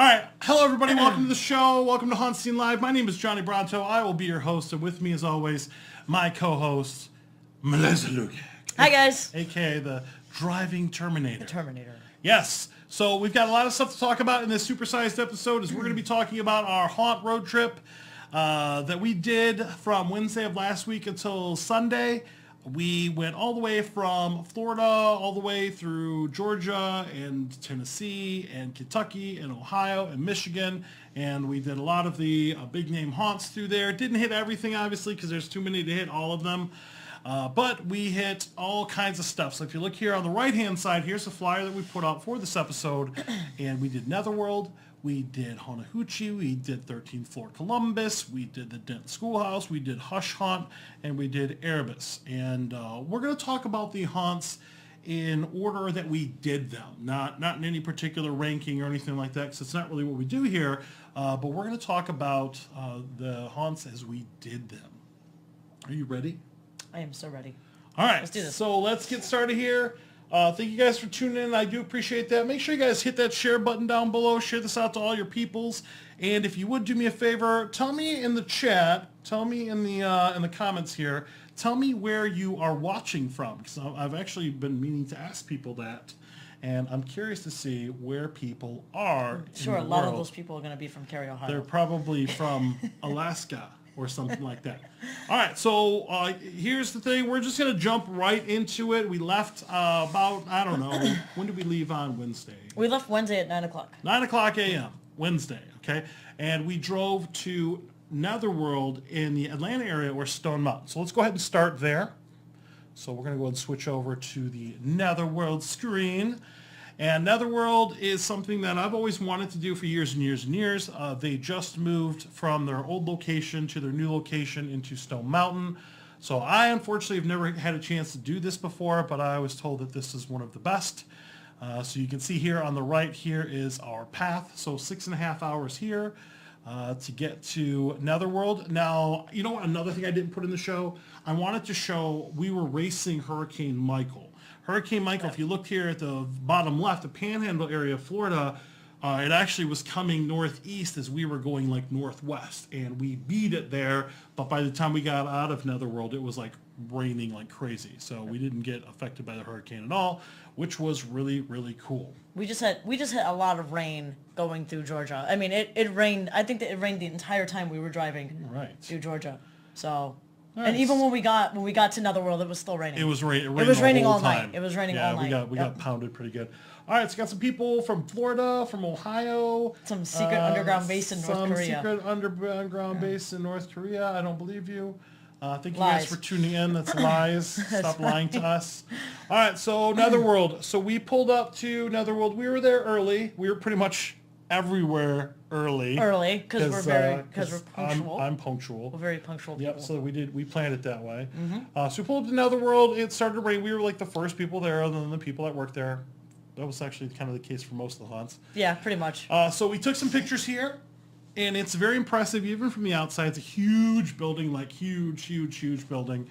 All right. Hello, everybody. Welcome to the show. Welcome to HauntScene Live. My name is Johnny Bronto. I will be your host, and with me, as always, my co-host, Melissa Luke. Hi, guys. A.K.A. the Driving Terminator. The Terminator. Yes. So we've got a lot of stuff to talk about in this supersized episode, as we're going to be talking about our haunt road trip that we did from Wednesday of last week until Sunday. We went all the way from Florida, all the way through Georgia and Tennessee and Kentucky and Ohio and Michigan. And we did a lot of the big name haunts through there. Didn't hit everything, obviously, because there's too many to hit all of them. But we hit all kinds of stuff. So if you look here on the right-hand side, here's the flyer that we put out for this episode. And we did Netherworld. We did Hoochie, we did 13th Floor Columbus, we did the Dent Schoolhouse, we did Hush Haunt, and we did Erebus. And we're going to talk about the haunts in order that we did them, not in any particular ranking or anything like that, because it's not really what we do here. But we're going to talk about the haunts as we did them. Are you ready? I am so ready. All right, let's do this. So let's get started here. Thank you guys for tuning in. I do appreciate that. Make sure you guys hit that share button down below. Share this out to all your peoples. And if you would do me a favor, tell me in the chat, tell me in the comments here, tell me where you are watching from. Because I've actually been meaning to ask people that. And I'm curious to see where people are. Sure, a lot of those people are going to be from Carey, Ohio. They're probably from Alaska or something like that. All right, so here's the thing. We're just going to jump right into it. We left about, I don't know, when did we leave on Wednesday? We left Wednesday at 9 o'clock. 9 o'clock a.m., Wednesday, okay? And we drove to Netherworld in the Atlanta area or Stone Mountain. So let's go ahead and start there. So we're going to go ahead and switch over to the Netherworld screen. And Netherworld is something that I've always wanted to do for years and years and years. They just moved from their old location to their new location into Stone Mountain. So I, unfortunately, have never had a chance to do this before, but I was told that this is one of the best. So you can see here on the right, here is our path. So 6.5 hours here to get to Netherworld. Now, you know what? Another thing I didn't put in the show, I wanted to show we were racing Hurricane Michael. Hurricane Michael, if you look here at the bottom left, the Panhandle area of Florida, it actually was coming northeast as we were going like northwest, and we beat it there. But by the time we got out of Netherworld, it was like raining like crazy. So we didn't get affected by the hurricane at all, which was really, really cool. We just had a lot of rain going through Georgia. I mean, it rained. I think that it rained the entire time we were driving through Georgia. So. Nice. And even when we got to Netherworld, it was still raining. It was raining all night. It was raining all night. We got pounded pretty good. All right, so got some people from Florida, from Ohio. Some secret underground base in North Korea. Some secret underground base in North Korea. I don't believe you. Thank you Lies. guys for tuning in. That's lies. Stop lying to us. All right, so Netherworld. So we pulled up to Netherworld. We were there early. We were pretty much everywhere early. Because we're punctual. I'm punctual. We're very punctual people. Yep, so we planned it that way. So we pulled up to Netherworld. It started to rain. We were like the first people there other than the people that worked there. That was actually kind of the case for most of the haunts. Yeah, pretty much. So we took some pictures here, and it's very impressive even from the outside. It's a huge building, like huge building.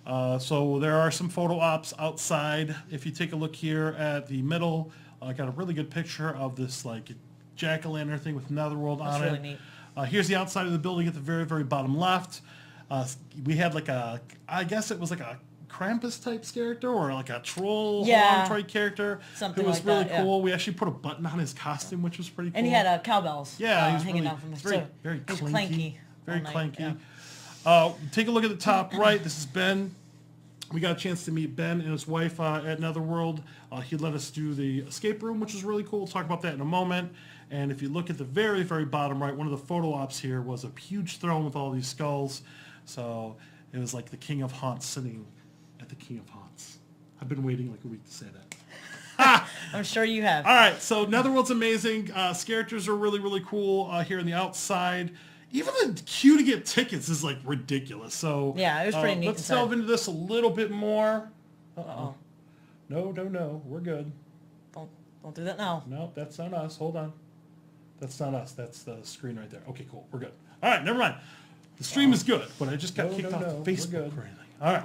So there are some photo ops outside. If you take a look here at the middle, I got a really good picture of this like jack-o'-lantern thing with Netherworld on it. That's really neat. Here's the outside of the building at the very, very bottom left. We had like I guess it was like a Krampus type character or like a troll type character. Something who was like really that, cool. We actually put a button on his costume, which was pretty cool. And he had cowbells he was hanging really, down from his very He's clanky. Very all night, clanky. yeah. Take a look at the top right. This is Ben. We got a chance to meet Ben and his wife at Netherworld. He let us do the escape room, which was really cool. We'll talk about that in a moment. And if you look at the very, very bottom right, one of the photo ops here was a huge throne with all these skulls. So it was like the King of Haunts sitting at the King of Haunts. I've been waiting like a week to say that. I'm sure you have. All right, so Netherworld's amazing. Characters are really, really cool here on the outside. Even the queue to get tickets is like ridiculous. So yeah, it was pretty neat. Let's delve into this a little bit more. Uh-oh. No, we're good. Don't do that now. No, that's not us. Hold on. That's not us. That's the screen right there. Okay, cool. We're good. All right, never mind. The stream is good, but I just got kicked off Facebook or anything. All right.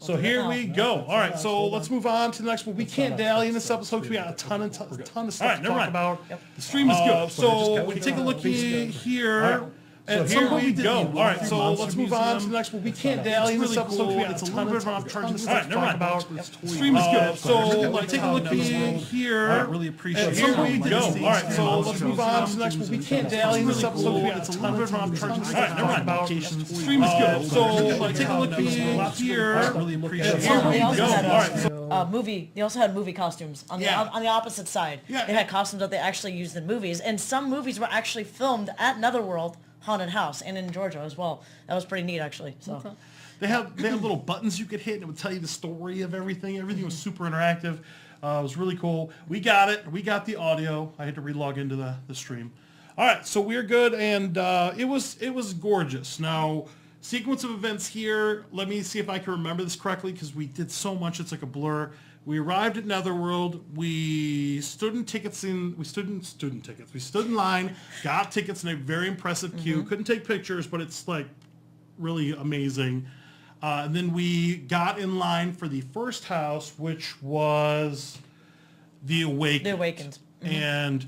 So here we go. All right, so let's move on to the next one. We can't dally in this episode because we got a ton of stuff to talk about. The stream is good. So we take a look here. And here we go. All right, so let's move on to the next one. We can't dally in this episode because we got a ton of stuff to talk about. The stream is good. So take a look here. I really appreciate it. Here we go. All right, so let's move on to the next one. We can't dally in this episode because we got a ton of stuff to talk about. The stream is good. So take a look here. I really appreciate it. Here we go. All right, so They also had movie costumes on the opposite side. Yeah. They had costumes that they actually used in movies, and some movies were actually filmed at Netherworld Haunted House and in Georgia as well. That was pretty neat, actually. So they had little buttons you could hit, and it would tell you the story of everything. Everything was super interactive. It was really cool. We got it. We got the audio. I had to relog into the stream. All right, so we're good, and it was gorgeous. Now, sequence of events here. Let me see if I can remember this correctly because we did so much. It's like a blur. We arrived at Netherworld. We stood in line, got tickets in a very impressive queue. Couldn't take pictures, but it's like really amazing. And then we got in line for the first house, which was The Awakened. The Awakened. And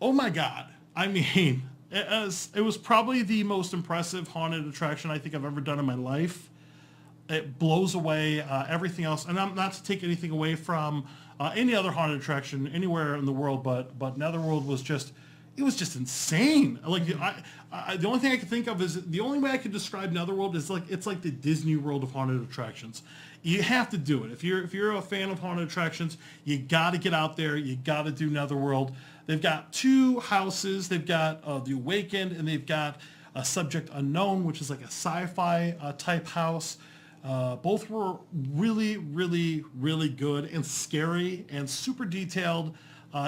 oh my God, I mean, it was probably the most impressive haunted attraction I think I've ever done in my life. It blows away everything else, and I'm not to take anything away from any other haunted attraction anywhere in the world, but Netherworld was just insane. Like the only thing I can think of is the only way I could describe Netherworld is like it's like the Disney World of haunted attractions. You have to do it if you're a fan of haunted attractions. You got to get out there. You got to do Netherworld. They've got two houses. They've got The Awakened, and they've got a Subject Unknown, which is like a sci-fi type house. Both were really, really, really good and scary and super detailed.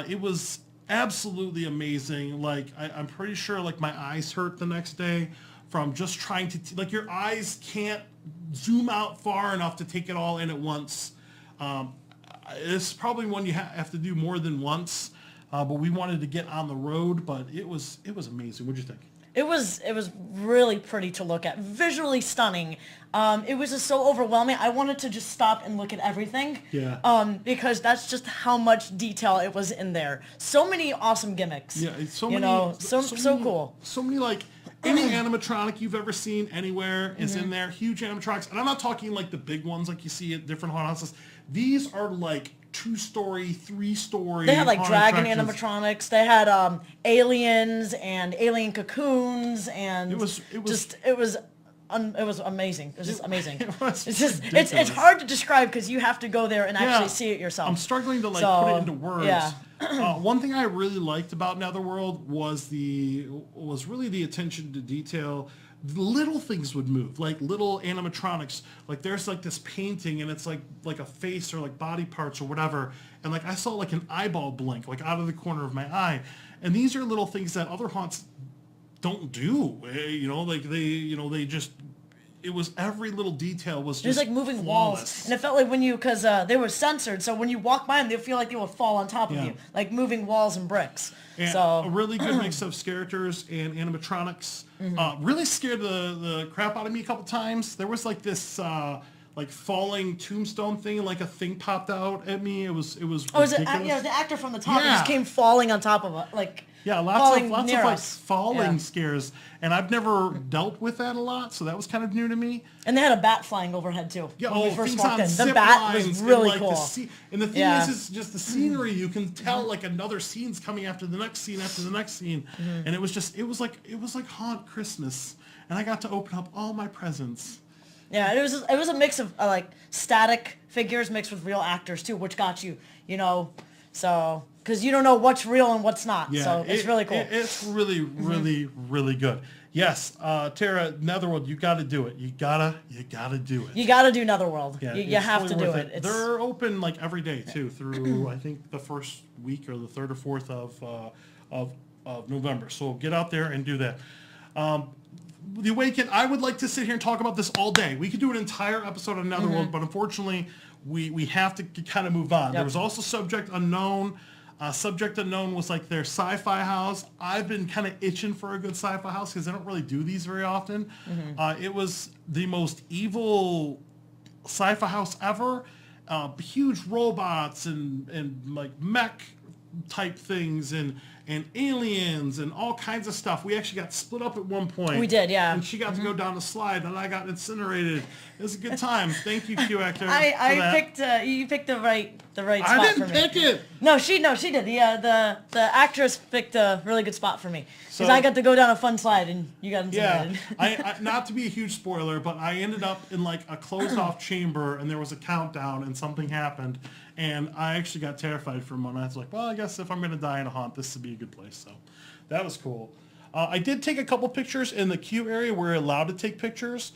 It was absolutely amazing. Like I'm pretty sure like my eyes hurt the next day from just trying to like your eyes can't zoom out far enough to take it all in at once. It's probably one you have to do more than once. But we wanted to get on the road. But it was amazing. What'd you think? It was really pretty to look at, visually stunning. It was just so overwhelming. I wanted to just stop and look at everything. Yeah. Because that's just how much detail it was in there. So many awesome gimmicks. Yeah. So cool. So many like any animatronic you've ever seen anywhere is in there. Huge animatronics, and I'm not talking like the big ones like you see at different haunted houses. These are like 2-story, 3-story. They had like dragon animatronics. They had aliens and alien cocoons, and it was amazing. It was just amazing. It's hard to describe because you have to go there and actually see it yourself. I'm struggling to put it into words. Yeah. One thing I really liked about Netherworld was really the attention to detail. Little things would move, like little animatronics. Like there's like this painting and it's like a face or like body parts or whatever. And like I saw like an eyeball blink like out of the corner of my eye. And these are little things that other haunts don't do. They just, it was every little detail was just It was like moving flawless. walls. And it felt like because they were censored, so when you walk by them, they feel like they will fall on top of you. Like moving walls and bricks. And a really good mix of characters and animatronics. Really scared the crap out of me a couple times. There was like this like falling tombstone thing, and like a thing popped out at me. It was ridiculous. The actor from the top just came falling on top of it, like lots of like falling scares, and I've never dealt with that a lot, so that was kind of new to me. And they had a bat flying overhead too. Yeah, when we first things walked on in. zip The bat lines was really and, cool. And the thing is just the scenery. You can tell like another scene's coming after the next scene after the next scene, and it was like Haunt Christmas, and I got to open up all my presents. Yeah, it was a mix of like static figures mixed with real actors too, which got you, so because you don't know what's real and what's not. Yeah, so it's really cool. It's really, really, really good. Yes, Tara, Netherworld, you got to do it. You gotta do it. You gotta do Netherworld. Yeah, you have to do it. They're open like every day too through I think the first week or the third or fourth of November. So get out there and do that. The Awakened, I would like to sit here and talk about this all day. We could do an entire episode on Netherworld, but unfortunately, we have to kind of move on. There was also Subject Unknown. Subject Unknown was like their sci-fi house. I've been kind of itching for a good sci-fi house because they don't really do these very often. It was the most evil sci-fi house ever. Huge robots and like mech type things and aliens and all kinds of stuff. We actually got split up at one point. We did, yeah. And she got to go down the slide, and I got incinerated. It was a good time. Thank you, Q Actor. I picked you picked the right spot for me. I didn't pick it. No, she did. The actress picked a really good spot for me because So- I got to go down a fun slide and you got incinerated. Yeah, I not to be a huge spoiler, but I ended up in like a closed off chamber, and there was a countdown, and something happened, and I actually got terrified for a moment. I was like, well, I guess if I'm gonna die in a haunt, this would be a good place. So that was cool. I did take a couple pictures in the queue area. We're allowed to take pictures.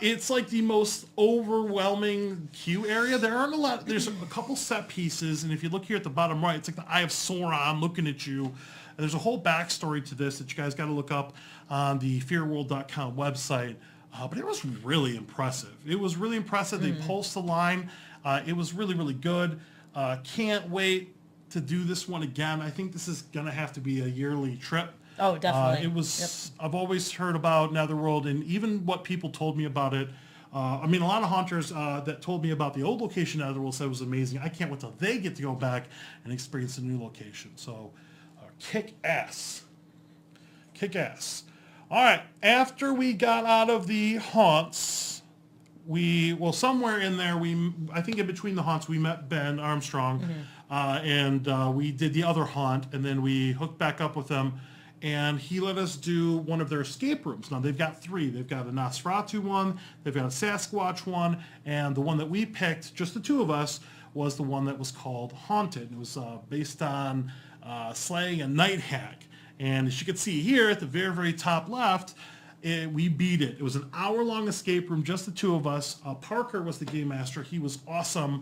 It's like the most overwhelming queue area. There aren't a lot. There's a couple set pieces, and if you look here at the bottom right, it's like the Eye of Sauron looking at you. And there's a whole backstory to this that you guys got to look up on the fearworld.com website. But it was really impressive. It was really impressive. They pulsed the line. It was really, really good. Can't wait to do this one again. I think this is going to have to be a yearly trip. Oh, definitely. It was. Yep. I've always heard about Netherworld, and even what people told me about it. I mean, a lot of haunters that told me about the old location of Netherworld said it was amazing. I can't wait till they get to go back and experience the new location. So, kick ass. Kick ass. All right. After we got out of the haunts, somewhere in there, I think in between the haunts, we met Ben Armstrong, and we did the other haunt, and then we hooked back up with him. And he let us do one of their escape rooms. Now, they've got 3. They've got a Nosferatu one, they've got a Sasquatch one, and the one that we picked, just the 2 of us, was the one that was called Haunted. It was based on slaying a night hag. And as you can see here at the very, very top left, we beat it. It was an hour-long escape room, just the 2 of us. Parker was the game master. He was awesome.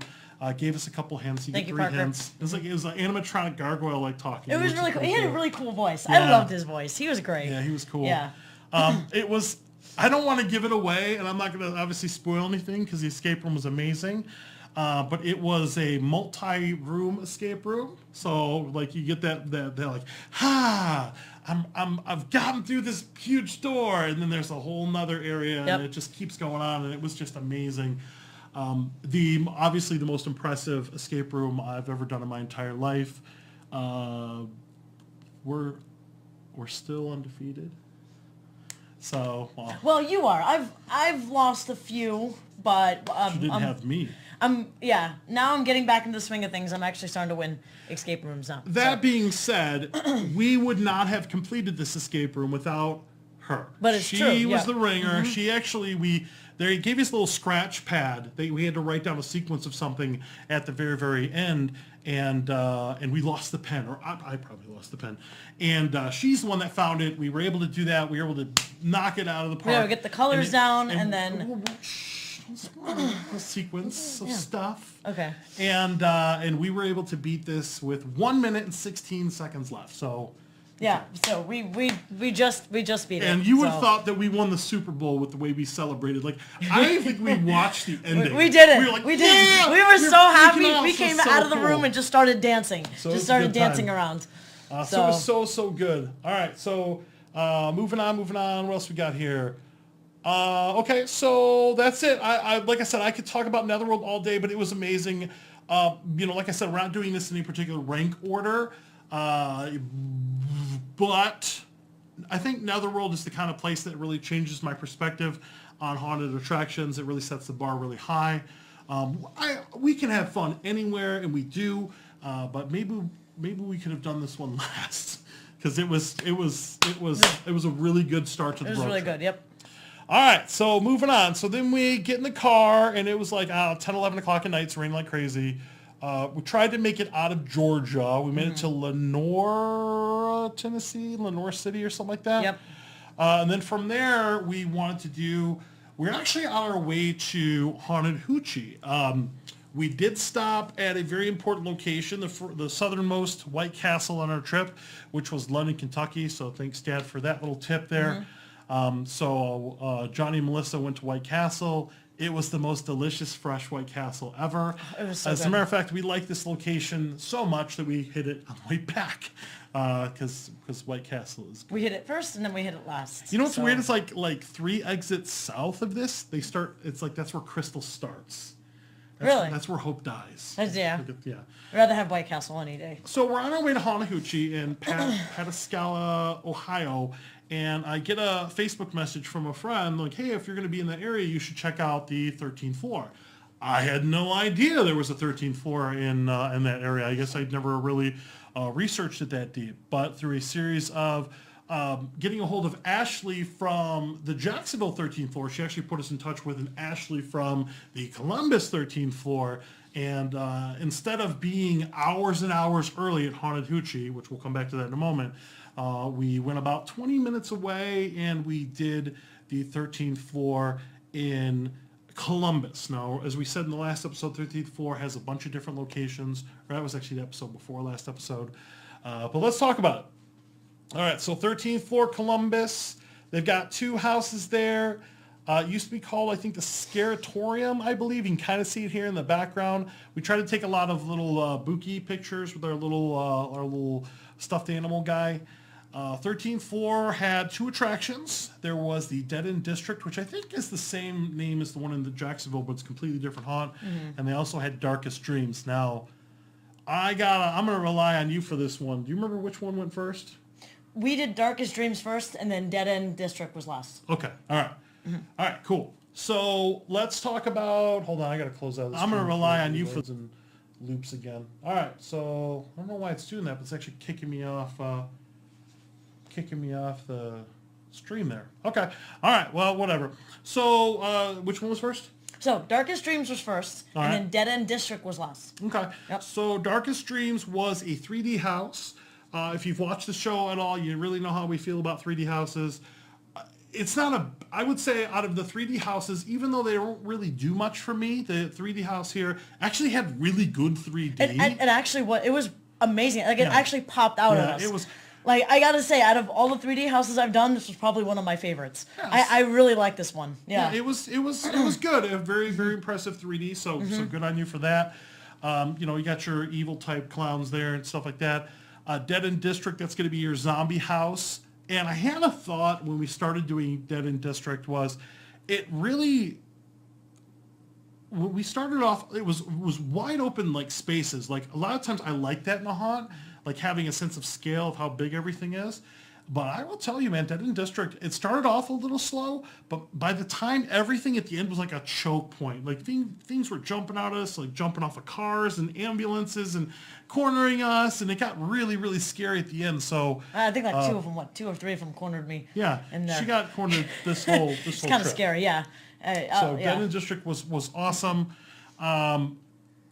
Gave us a couple hints. Thank you, 3 Parker. hints. It was an animatronic gargoyle like talking. It was really cool. He had a really cool voice. I Yeah. loved his voice. He was great. Yeah, he was cool. Yeah. It was. I don't want to give it away, and I'm not going to obviously spoil anything because the escape room was amazing. But it was a multi-room escape room. So like you get that they're like, I've gotten through this huge door, and then there's a whole nother area, and it just keeps going on, and it was just amazing. Obviously the most impressive escape room I've ever done in my entire life. We're still undefeated. So well, you are. I've lost a few, but you didn't have me. Now I'm getting back into the swing of things. I'm actually starting to win escape rooms now. That being said, we would not have completed this escape room without her. But it's true. She was the ringer. She actually they gave us a little scratch pad. We had to write down a sequence of something at the very, very end, and we lost the pen, or I probably lost the pen. And she's the one that found it. We were able to do that. We were able to knock it out of the park. We get the colors down, and then a sequence of stuff. Okay. And we were able to beat this with 1 minute and 16 seconds left. So. Yeah, so we just beat it. And you would have thought that we won the Super Bowl with the way we celebrated. Like, I think we watched the ending. We did it. We were like, we did. Yeah! We were so happy. We So came so out of the cool. room and just started dancing. So it was just a started good time. dancing around. So it was so good. All right, so moving on. What else we got here? Okay, so that's it. I like I said, I could talk about Netherworld all day, but it was amazing. Like I said, we're not doing this in any particular rank order. But I think Netherworld is the kind of place that really changes my perspective on haunted attractions. It really sets the bar really high. We can have fun anywhere, and we do. But maybe we could have done this one last because it was a really good start to the road trip. It was really good. Yep. All right, so moving on. So then we get in the car, and it was like 10, 11 o'clock at night. It's raining like crazy. We tried to make it out of Georgia. We made it to Lenore, Tennessee, Lenore City or something like that. Yep. And then from there, we're actually on our way to Haunted Hoochie. We did stop at a very important location, the southernmost Whitecastle on our trip, which was London, Kentucky. So thanks, Dad, for that little tip there. So Johnny and Melissa went to Whitecastle. It was the most delicious fresh Whitecastle ever. It was so As good. a matter of fact, we liked this location so much that we hit it on the way back because Whitecastle is good. We hit it first and then we hit it last. You know what's weird? It's like 3 exits south of this. They start. It's like that's where Crystal starts. Really? That's where hope dies. Yeah. Yeah. I'd rather have Whitecastle any day. So we're on our way to Hoochie in Pataskala, Ohio, and I get a Facebook message from a friend like, hey, if you're going to be in that area, you should check out the 13th floor. I had no idea there was a 13th floor in that area. I guess I'd never really researched it that deep, but through a series of getting a hold of Ashley from the Jacksonville 13th floor, she actually put us in touch with an Ashley from the Columbus 13th floor. And instead of being hours and hours early at Haunted Hoochie, which we'll come back to that in a moment, we went about 20 minutes away and we did the 13th floor in Columbus. Now, as we said in the last episode, 13th floor has a bunch of different locations. Or that was actually the episode before last episode. But let's talk about it. All right, so 13th floor Columbus. They've got 2 houses there. It used to be called, I think, the Scaratorium, I believe. You can kind of see it here in the background. We try to take a lot of little Buki pictures with our little stuffed animal guy. 13th floor had 2 attractions. There was the Dead End District, which I think is the same name as the one in the Jacksonville, but it's a completely different haunt. Mm-hmm. And they also had Darkest Dreams. Now, I'm going to rely on you for this one. Do you remember which one went first? We did Darkest Dreams first, and then Dead End District was last. Okay, all right. Mm-hmm. All right, cool. So let's talk about, hold on, I got to close out this. I'm going to rely on you for and loops again. All right, so I don't know why it's doing that, but it's actually kicking me off the stream there. Okay, all right, well, whatever. So which one was first? So Darkest Dreams was first, All and right. then Dead End District was last. Okay, Yep. So Darkest Dreams was a 3D house. If you've watched the show at all, you really know how we feel about 3D houses. It's not I would say out of the 3D houses, even though they don't really do much for me, the 3D house here actually had really good 3D. And actually, it was amazing. Like, it actually popped out at us. It was. Like, I gotta say, out of all the 3D houses I've done, this was probably one of my favorites. Yes. I really like this one. Yeah. It was good. A very, very impressive 3D. So good on you for that. You got your evil type clowns there and stuff like that. Dead End District, that's going to be your zombie house. And I had a thought when we started doing Dead End District was it really, when we started off, it was wide open like spaces. Like a lot of times I like that in a haunt, like having a sense of scale of how big everything is. But I will tell you, man, Dead End District, it started off a little slow, but by the time everything at the end was like a choke point, like things were jumping out at us, like jumping off of cars and ambulances and cornering us, and it got really, really scary at the end. So I think like 2 of them, 2 or 3 of them cornered me. Yeah, she got cornered this whole It's kind of scary, yeah. So Dead End District was awesome.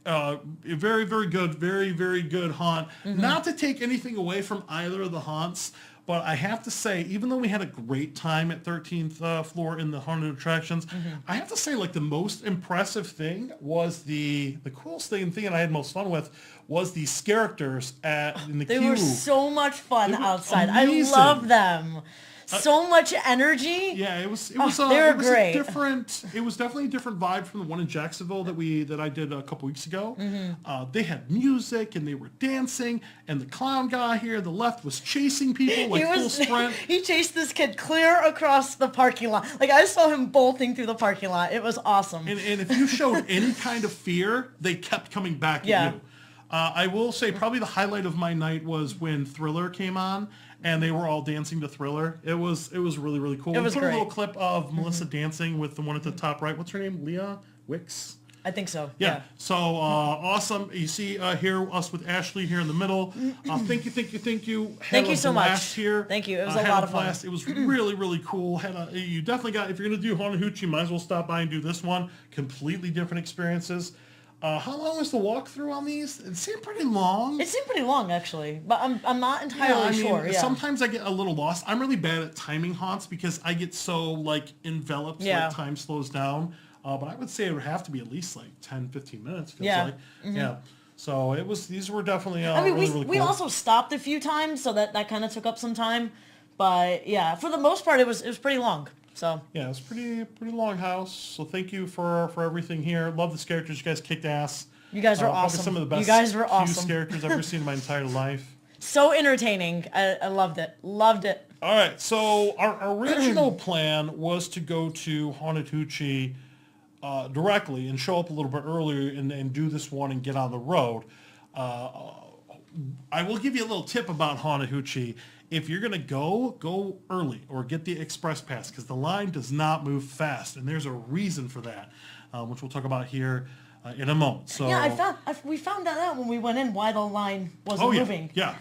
Very, very good, very, very good haunt. Mm-hmm. Not to take anything away from either of the haunts, but I have to say, even though we had a great time at 13th floor in the haunted attractions, I have to say, like, the most impressive thing was the coolest thing that I had most fun with was these characters in the queue. They were so much fun outside. Amazing. I love them. So much energy. Yeah, it was great. It was definitely a different vibe from the one in Jacksonville that I did a couple weeks ago. Mm-hmm. They had music and they were dancing, and the clown guy here on the left was chasing people like full sprint. He chased this kid clear across the parking lot. Like, I saw him bolting through the parking lot. It was awesome. And if you showed any kind of fear, they kept coming back at you. I will say probably the highlight of my night was when Thriller came on and they were all dancing to Thriller. It was really, really cool. It was great. a little clip of Melissa dancing with the one at the top right. What's her name? Leah Wicks? I think so. Yeah. So awesome. You see here us with Ashley here in the middle. Thank you. Thank you so much. Here. Thank you. It was a lot of fun. It was really, really cool. You definitely got, if you're going to do Haunted Hoochie, you might as well stop by and do this one. Completely different experiences. How long was the walkthrough on these? It seemed pretty long. It seemed pretty long, actually, but I'm not entirely sure. Yeah. Sometimes I get a little lost. I'm really bad at timing haunts because I get so like enveloped, like time slows down. But I would say it would have to be at least like 10, 15 minutes. Feels like. Mm-hmm. Yeah. So these were definitely. I mean, really, really we cool. also stopped a few times, so that kind of took up some time. But yeah, for the most part, it was pretty long. So yeah, it's pretty long house. So thank you for everything here. Love this characters. You guys kicked ass. You guys were awesome. Probably some of the best you guys were awesome. characters I've ever seen in my entire life. So entertaining. I loved it. Loved it. All right. So our original plan was to go to Haunted Hoochie directly and show up a little bit earlier and do this one and get on the road. I will give you a little tip about Haunted Hoochie. If you're going to go early or get the express pass because the line does not move fast. And there's a reason for that, which we'll talk about here in a moment. So yeah, we found that out when we went in why the line wasn't moving. Yeah.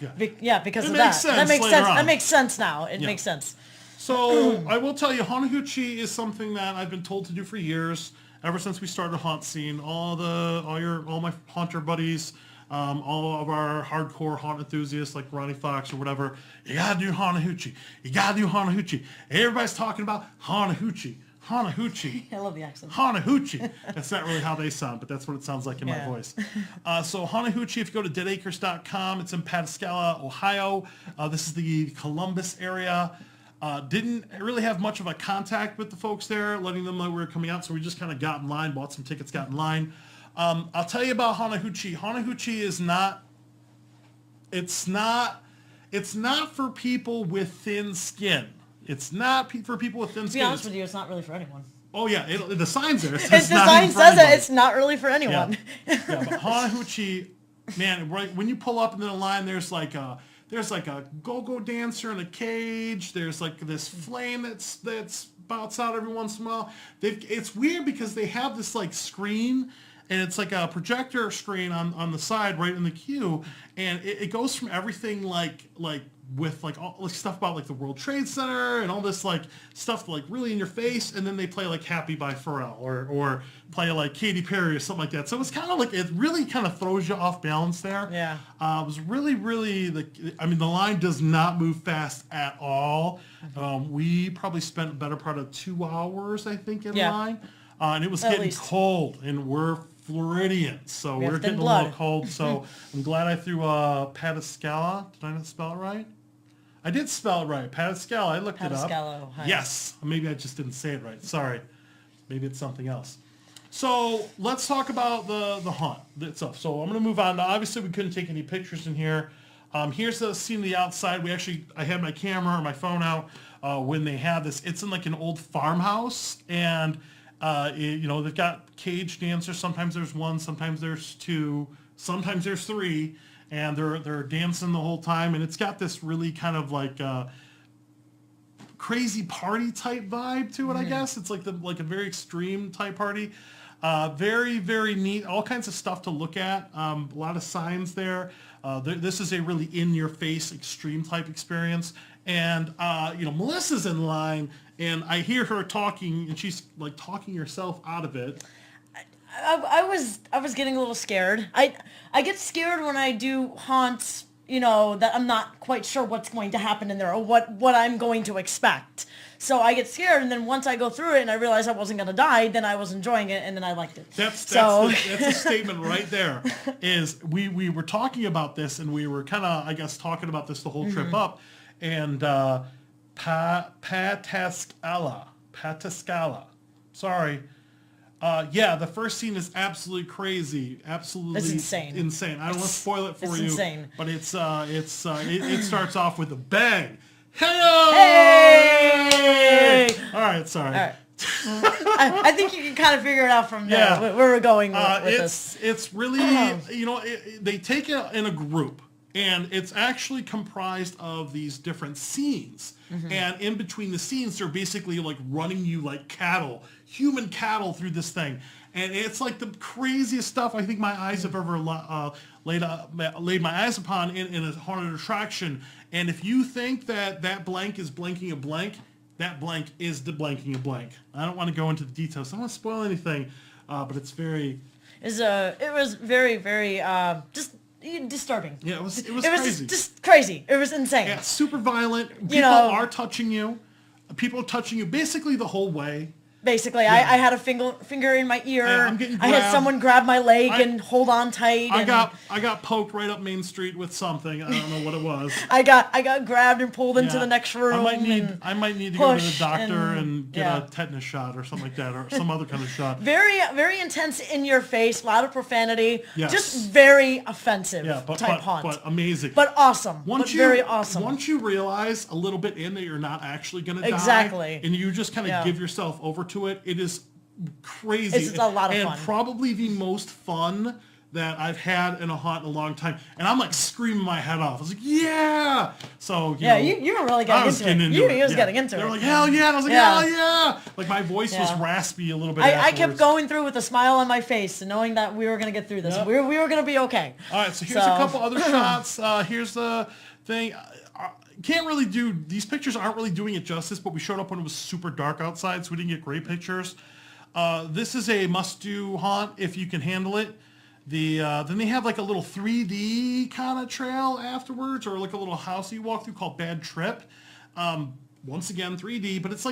Because it of makes that. Sense that makes later sense. on. That makes sense now. It makes sense. So I will tell you, Haunted Hoochie is something that I've been told to do for years. Ever since we started HauntScene, all my haunter buddies, all of our hardcore haunt enthusiasts like Ronnie Fox or whatever, you gotta do Haunted Hoochie. You gotta do Haunted Hoochie. Everybody's talking about Haunted Hoochie. Haunted Hoochie. I love the accent. Haunted Hoochie. That's not really how they sound, but that's what it sounds like in my voice. So Haunted Hoochie, if you go to deadacres.com, it's in Pataskala, Ohio. This is the Columbus area. Didn't really have much of a contact with the folks there, letting them know we were coming out, so we just kind of got in line, bought some tickets, got in line. I'll tell you about Haunted Hoochie. Haunted Hoochie is not for people with thin skin. It's not for people with thin skin. To be honest with you, it's not really for anyone. Oh yeah, the sign's there. The sign says it. It's not really for anyone. Yeah, but Haunted Hoochie, man, right when you pull up into the line, there's like a go-go dancer in a cage. There's like this flame that's spouts out every once in a while. It's weird because they have this like screen, and it's like a projector screen on the side right in the queue, and it goes from everything like with like all like stuff about like the World Trade Center and all this like stuff like really in your face, and then they play like Happy by Pharrell or play like Katy Perry or something like that. So it's kind of like, it really kind of throws you off balance there. Yeah. It was really the line does not move fast at all. We probably spent a better part of 2 hours, I think, in line. And it was getting cold, and we're Floridians, so we're getting a little cold. So I'm glad I threw Pataskala. Did I not spell it right? I did spell it right. Pataskala. I looked it up. Ohio. Yes. Maybe I just didn't say it right. Sorry. Maybe it's something else. So let's talk about the haunt itself. So I'm going to move on. Now, obviously, we couldn't take any pictures in here. Here's the scene of the outside. I had my camera or my phone out when they had this. It's in like an old farmhouse, and they've got cage dancers. Sometimes there's one, sometimes there's two, sometimes there's three, and they're dancing the whole time. And it's got this really kind of like crazy party type vibe to it. I guess it's like a very extreme type party. Very, very neat. All kinds of stuff to look at. A lot of signs there. This is a really in-your-face extreme type experience. And Melissa's in line, and I hear her talking, and she's like talking herself out of it. I was getting a little scared. I get scared when I do haunts, that I'm not quite sure what's going to happen in there or what I'm going to expect. So I get scared, and then once I go through it and I realize I wasn't going to die, then I was enjoying it, and then I liked it. That's a statement right there. Is we were talking about this, and we were kind of, I guess, talking about this the whole trip up, and Pataskala. Sorry. The first scene is absolutely crazy. Absolutely insane. I don't want to spoil it for you. Insane. But it starts off with a bang. Hey! All right, sorry. All right. I think you can kind of figure it out from there where we're going with this. It's really, they take it in a group, and it's actually comprised of these different scenes. And in between the scenes, they're basically like running you like human cattle through this thing. And it's like the craziest stuff I think my eyes have ever laid my eyes upon in a haunted attraction. And if you think that blank is blanking a blank, that blank is the blanking a blank. I don't want to go into the details. I don't want to spoil anything, but it's very... It was very, very just disturbing. Yeah, it was crazy. Just crazy. It was insane. Yeah, super violent. People are touching you. People are touching you basically the whole way. Basically, I had a finger in my ear. I'm getting I had grabbed. someone grab my leg and hold on tight. I got poked right up Main Street with something. I don't know what it was. I got grabbed and pulled into the next room. I might need to go to the doctor and and get a tetanus shot or something like that, or some other kind of shot. Very, very intense, in your face, a lot of profanity. Yes. Just very offensive type haunt. But amazing. But awesome. Very awesome. Once you realize a little bit in that you're not actually going to die. Exactly. And you just kind of give yourself over to it, it is crazy. It's a lot of fun. And probably the most fun that I've had in a haunt in a long time. And I'm like screaming my head off. I was like, yeah! So, you were really getting into it. You was getting into it. They were like, hell yeah! And I was like, hell yeah! Like my voice was raspy a little bit I kept going through with a smile on my face and knowing that we were going to get through this. Yep. We were going to be okay. All right, so here's a couple other shots. Here's the thing. Can't really do, these pictures aren't really doing it justice, but we showed up when it was super dark outside, so we didn't get great pictures. This is a must-do haunt if you can handle it. Then they have like a little 3D kind of trail afterwards, or like a little house you walk through called Bad Trip. Once again, 3D, but it's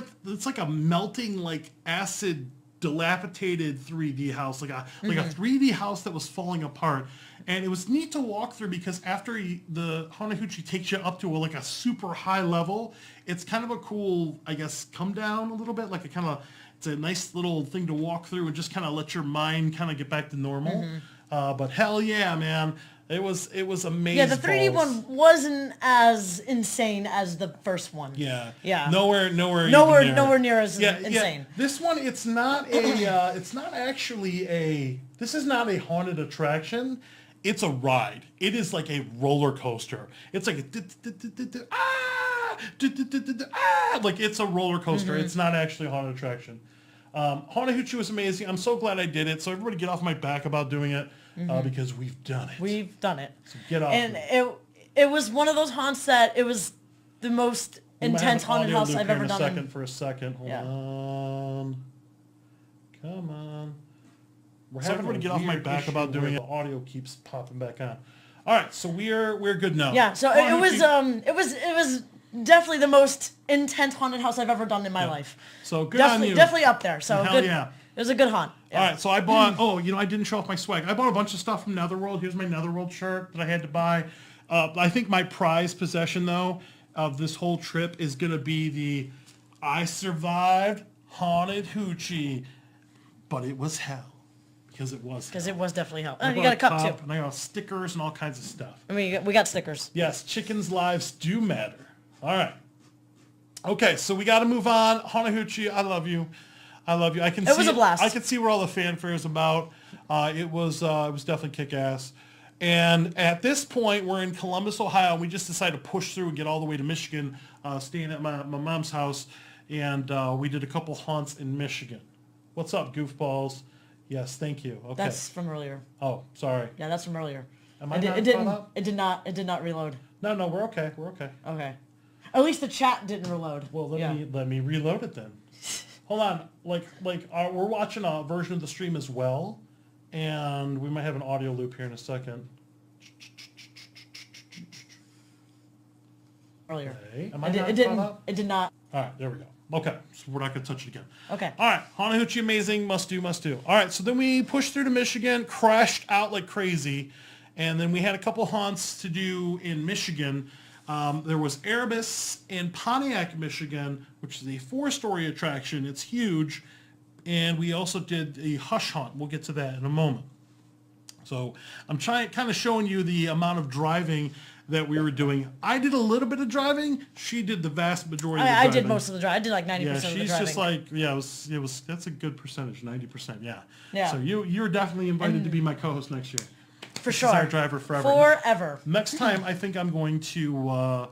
like a melting, like acid dilapidated 3D house, like a 3D house that was falling apart. And it was neat to walk through because after the Hoochie takes you up to like a super high level, it's kind of a cool, I guess, come down a little bit, like it's a nice little thing to walk through and just kind of let your mind kind of get back to normal. But hell yeah, man. It was amazing. Yeah, the 3D one wasn't as insane as the first one. Yeah. Yeah. Nowhere near as insane. Yeah. This one, it's not this is not a haunted attraction. It's a ride. It is like a roller coaster. It's like like it's a roller coaster. It's not actually a haunted attraction. Haunted Hoochie was amazing. I'm so glad I did it. So everybody get off my back about doing it because we've done it. We've done it. So get off. And it was one of those haunts that it was the most intense haunted house I've ever done. For a second. Hold on. Come on. So everybody get off my back about doing it. The audio keeps popping back on. All right, so we're good now. Yeah, so it was definitely the most intense haunted house I've ever done in my life. So good on you. Definitely up there. So hell good. Yeah. It was a good haunt. Yeah. All right, so I bought, I didn't show off my swag. I bought a bunch of stuff from Netherworld. Here's my Netherworld shirt that I had to buy. I think my prized possession, though, of this whole trip is going to be the I survived Haunted Hoochie, but it was hell. Because it was definitely hell. And you got a cup, too. And I got stickers and all kinds of stuff. I mean, we got stickers. Yes, chickens' lives do matter. All right. Okay, so we got to move on. Haunted Hoochie, I love you. I love you. It was a blast. I can see where all the fanfare is about. It was definitely kick-ass. And at this point, we're in Columbus, Ohio, and we just decided to push through and get all the way to Michigan, staying at my mom's house. And we did a couple haunts in Michigan. What's up, goofballs? Yes, thank you. Okay. That's from earlier. Oh, sorry. Yeah, that's from earlier. It did not reload. No, we're okay. We're okay. Okay. At least the chat didn't reload. Well, let me reload it then. Hold on. We're watching a version of the stream as well, and we might have an audio loop here in a second. Earlier. Okay. It did not. All right, there we go. Okay, so we're not going to touch it again. Okay. All right, Haunted Hoochie, amazing, must do. All right, so then we pushed through to Michigan, crashed out like crazy, and then we had a couple haunts to do in Michigan. There was Erebus in Pontiac, Michigan, which is a 4-story attraction. It's huge, and we also did a Hush haunt. We'll get to that in a moment. So I'm kind of showing you the amount of driving that we were doing. I did a little bit of driving. She did the vast majority of the driving. I did most of the driving. I did like 90% of the driving. Yeah, she's just like, it was, that's a good percentage, 90%, yeah. Yeah. So you're definitely invited to be my co-host next year. For sure. She's our driver forever. Forever. Next time, I think I'm going to,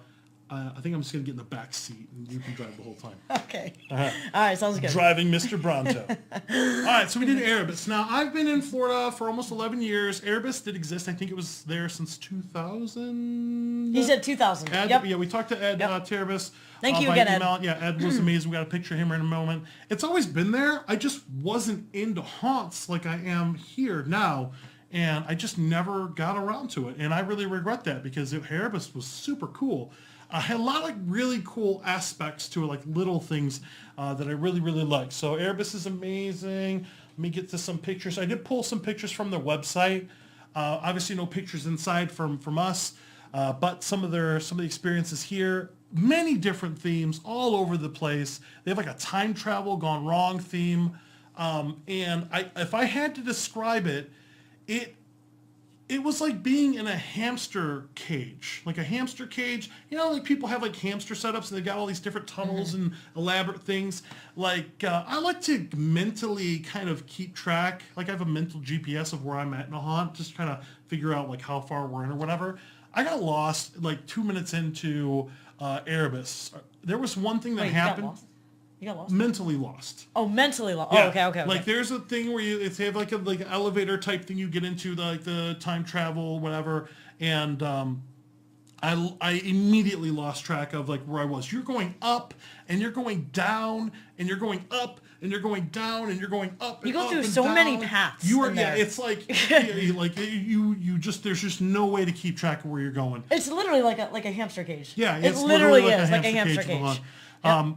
I think I'm just going to get in the back seat and you can drive the whole time. Okay. All right, sounds good. Driving Mr. Bronto. All right, so we did Erebus. Now, I've been in Florida for almost 11 years. Erebus did exist. I think it was there since 2000. He said 2000. Ed, yep. Yeah, we talked to Ed Terabas. Thank you again, Ed. Yeah, Ed was amazing. We got a picture of him in a moment. It's always been there. I just wasn't into haunts like I am here now. And I just never got around to it. And I really regret that because Erebus was super cool. had a lot of really cool aspects to it, like little things that I really, really like. So Erebus is amazing. Let me get to some pictures. I did pull some pictures from their website. Obviously no pictures inside from us, but some of the experiences here, many different themes all over the place. They have like a time travel gone wrong theme. And if I had to describe it, it was like being in a hamster cage, like a hamster cage. You know, like people have like hamster setups and they got all these different tunnels and elaborate things. Like I like to mentally kind of keep track. Like I have a mental GPS of where I'm at in a haunt, just kind of figure out like how far we're in or whatever. I got lost like 2 minutes into Erebus. There was one thing that happened. You got lost? Mentally lost. Oh, mentally lost. Yeah. Oh, okay. Like there's a thing where they have like an elevator type thing you get into, like the time travel, whatever. And I immediately lost track of like where I was. You're going up and you're going down and you're going up and you're going down and you're going up. You and go up through and so down. many paths. You are, in yeah. there. It's like you just there's just no way to keep track of where you're going. It's literally like a hamster cage. Yeah, it it's literally like is like a hamster cage.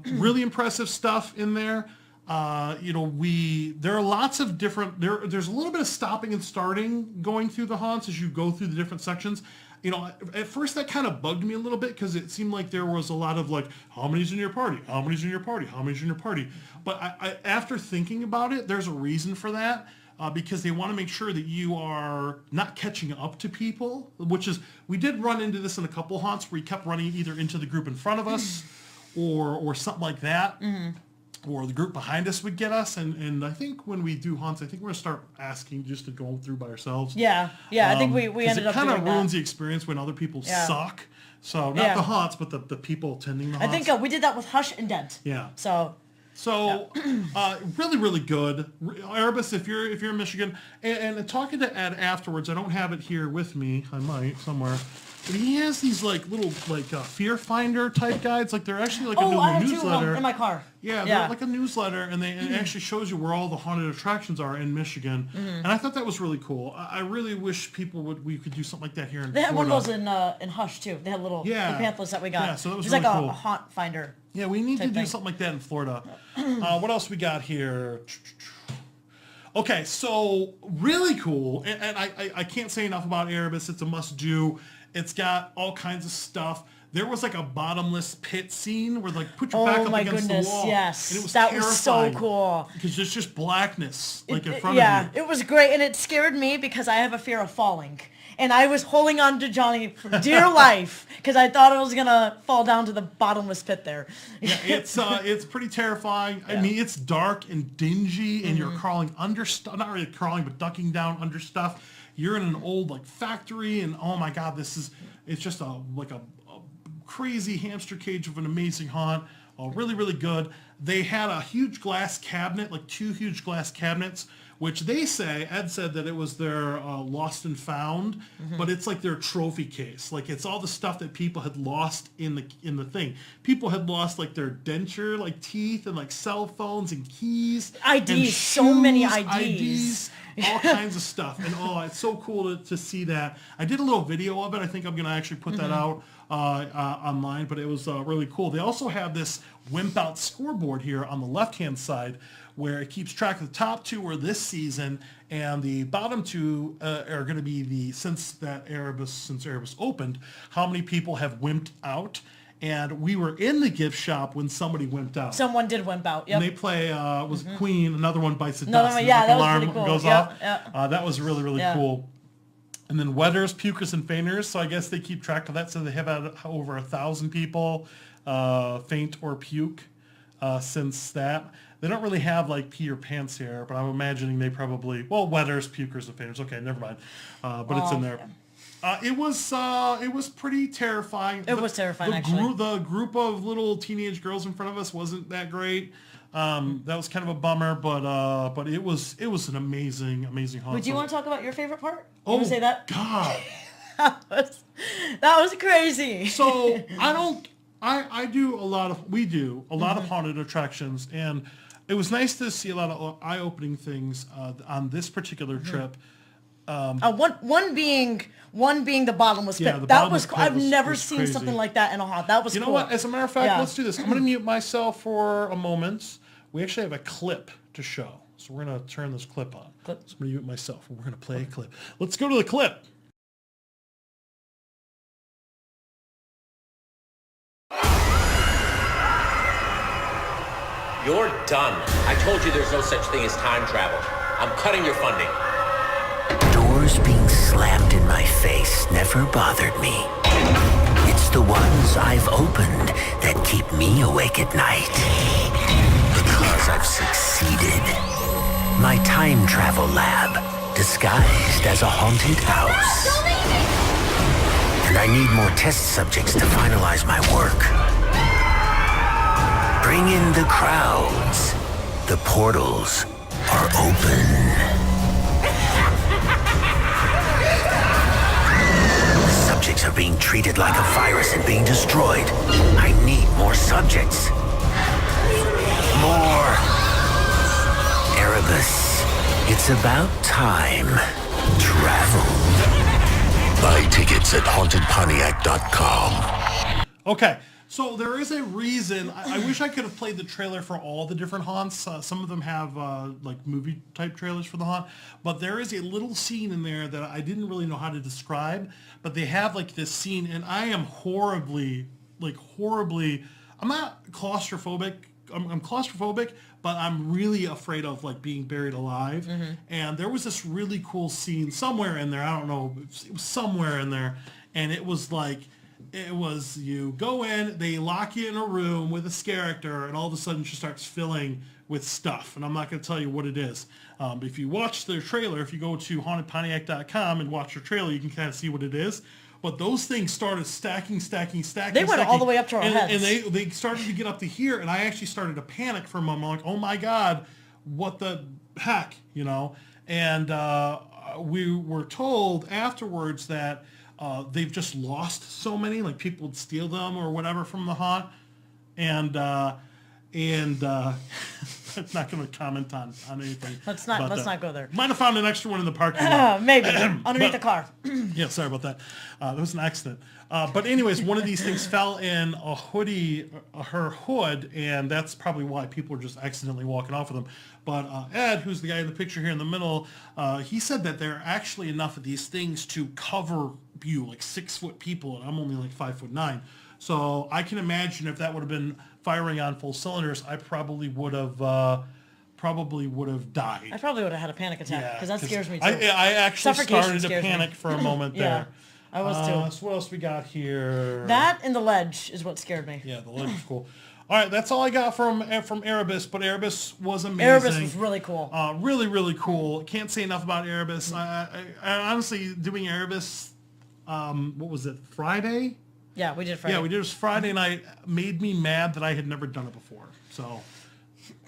Really impressive stuff in there. There are lots of different, there's a little bit of stopping and starting going through the haunts as you go through the different sections. You know, at first that kind of bugged me a little bit because it seemed like there was a lot of like, how many's in your party? How many's in your party? How many's in your party? But I after thinking about it, there's a reason for that. Because they want to make sure that you are not catching up to people, which is, we did run into this in a couple haunts where we kept running either into the group in front of us or something like that, or the group behind us would get us. And I think when we do haunts, I think we're going to start asking just to go through by ourselves. Yeah, I think we ended up doing that. It kind of ruins the experience when other people suck. So not the haunts, but the people attending the haunts. I think we did that with Hush and Dent. Yeah. So really, really good. Erebus, if you're in Michigan, and talking to Ed afterwards, I don't have it here with me. I might somewhere. But he has these like little fear finder type guides. Like they're actually like a I have newsletter. 2 of them in my car. Yeah, they're like a newsletter, and it actually shows you where all the haunted attractions are in Michigan. And I thought that was really cool. I really wish we could do something like that here in Florida. They had one of those in Hush too. They had little the pamphlets that we got. Yeah, so that was it's really like cool. a haunt finder. Yeah, we need to do something like that in Florida. What else we got here? Okay, so really cool, and I can't say enough about Erebus. It's a must-do. It's got all kinds of stuff. There was like a bottomless pit scene where like put your back up against the wall. Yes, and it was that terrifying was so cool. Because there's just blackness in front of you. Yeah, it was great, and it scared me because I have a fear of falling. And I was holding on to Johnny for dear life because I thought I was gonna fall down to the bottomless pit there. Yeah, it's pretty terrifying. Yeah. I mean, it's dark and dingy, and you're crawling under stuff. Not really crawling, but ducking down under stuff. You're in an old like factory, and oh my god, it's just a crazy hamster cage of an amazing haunt. Really, really good. They had a huge glass cabinet, like 2 huge glass cabinets, which they say, Ed said that it was their lost and found, but it's like their trophy case. Like it's all the stuff that people had lost in the thing. People had lost like their denture, like teeth, and like cell phones and keys. IDs, and shoes, so many IDs. All kinds of stuff. And it's so cool to see that. I did a little video of it. I think I'm going to actually put that out online, but it was really cool. They also have this wimp out scoreboard here on the left-hand side where it keeps track of the top 2 are this season, and the bottom 2 are going to be since Erebus opened, how many people have wimped out. And we were in the gift shop when somebody wimped out. Someone did wimp out, yep. And they play, Queen, another one bites the another dust. One, yeah, like that alarm was pretty cool. goes off. That was really, really cool. And then wetters, pukers, and fainters. So I guess they keep track of that. So they have had over 1,000 people faint or puke since that. They don't really have like pee or pants here, but I'm imagining they probably, wetters, pukers, and fainters. Okay, never mind. But it's in there. Yeah. It was pretty terrifying. It was terrifying, actually. The group of little teenage girls in front of us wasn't that great. That was kind of a bummer, but it was an amazing haunt. Would you want to talk about your favorite part? Oh, you want to say that? God. that was crazy. So we do a lot of haunted attractions, and it was nice to see a lot of eye-opening things on this particular trip. One being the bottomless pit. Yeah, the That bottomless was pit I've never was seen crazy. something like that in a haunt. That was You know cool. what? As a matter of fact, Yeah. let's do this. I'm going to mute myself for a moment. We actually have a clip to show. So we're going to turn this clip on. So I'm going to mute myself. We're going to play a clip. Let's go to the clip. You're done. I told you there's no such thing as time travel. I'm cutting your funding. Doors being slammed in my face never bothered me. It's the ones I've opened that keep me awake at night. Because I've succeeded. My time travel lab, disguised as a haunted house. And I need more test subjects to finalize my work. Bring in the crowds. The portals are open. Subjects are being treated like a virus and being destroyed. I need more subjects. More Erebus. It's about time. Travel. Buy tickets at hauntedpontiac.com. Okay, so there is a reason. I wish I could have played the trailer for all the different haunts. Some of them have like movie type trailers for the haunt, but there is a little scene in there that I didn't really know how to describe, but they have like this scene, and I am horribly, I'm not claustrophobic. I'm claustrophobic, but I'm really afraid of like being buried alive. And there was this really cool scene somewhere in there. I don't know. It was somewhere in there. And it was like, you go in, they lock you in a room with a scare actor, and all of a sudden she starts filling with stuff. And I'm not going to tell you what it is. But if you watch their trailer, if you go to hauntedpontiac.com and watch their trailer, you can kind of see what it is. But those things started stacking. They went all the way up to our heads. And they started to get up to here, and I actually started to panic for a moment. I'm like, oh my God, what the heck, you know? And we were told afterwards that they've just lost so many, like people would steal them or whatever from the haunt. And I'm not going to comment on anything. Let's not go there. Might have found an extra one in the parking lot. Maybe underneath the car. Yeah, sorry about that. That was an accident. But anyways, one of these things fell in a hoodie, her hood, and that's probably why people were just accidentally walking off with them. But Ed, who's the guy in the picture here in the middle, he said that there are actually enough of these things to cover you, like 6-foot people, and I'm only like 5'9". So I can imagine if that would have been firing on full cylinders, I probably would have died. I probably would have had a panic attack because that scares me too. I actually Suffocation started to scares me. panic for a moment Yeah, there. I was too. So what else we got here? That and the ledge is what scared me. Yeah, the ledge was cool. All right, that's all I got from Erebus, but Erebus was amazing. Erebus was really cool. Really, really cool. Can't say enough about Erebus. I honestly, doing Erebus, what was it, Friday? Yeah, we did Friday. Yeah, we did it Friday night. Made me mad that I had never done it before. So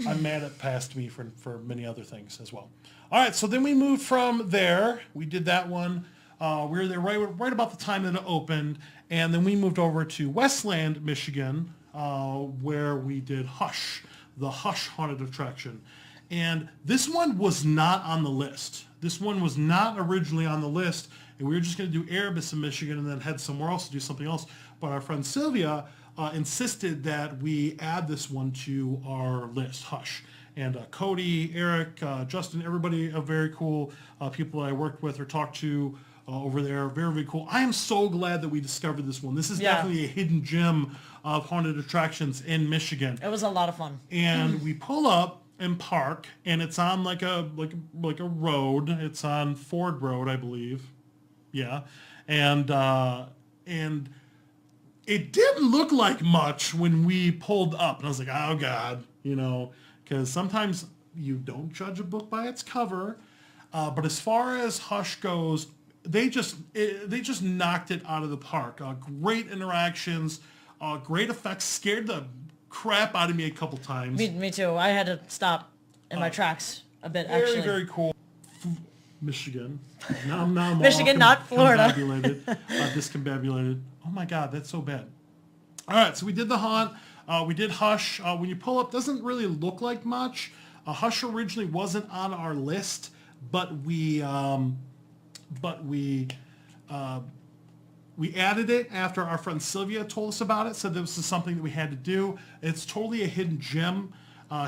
I'm mad it passed me for many other things as well. All right, so then we moved from there. We did that one. We were there right about the time that it opened. And then we moved over to Westland, Michigan, where we did Hush, the Hush haunted attraction. And this one was not on the list. This one was not originally on the list. And we were just going to do Erebus in Michigan and then head somewhere else to do something else. But our friend Sylvia insisted that we add this one to our list, Hush. And Cody, Eric, Justin, everybody very cool people that I worked with or talked to over there. Very, very cool. I am so glad that we discovered this one. This is definitely a hidden gem of haunted attractions in Michigan. It was a lot of fun. And we pull up and park, and it's on like a road. It's on Ford Road, I believe. Yeah, and it didn't look like much when we pulled up, and I was like, oh God, you know, because sometimes you don't judge a book by its cover. But as far as Hush goes, they just knocked it out of the park. Great interactions, great effects. Scared the crap out of me a couple times. Me too. I had to stop in my tracks a bit, actually. Very, very cool. Michigan. Now I'm Michigan, all not Florida. Discombobulated. Oh my God, that's so bad. All right, so we did the haunt. We did Hush. When you pull up, doesn't really look like much. Hush originally wasn't on our list, but we but we added it after our friend Sylvia told us about it, said this is something that we had to do. It's totally a hidden gem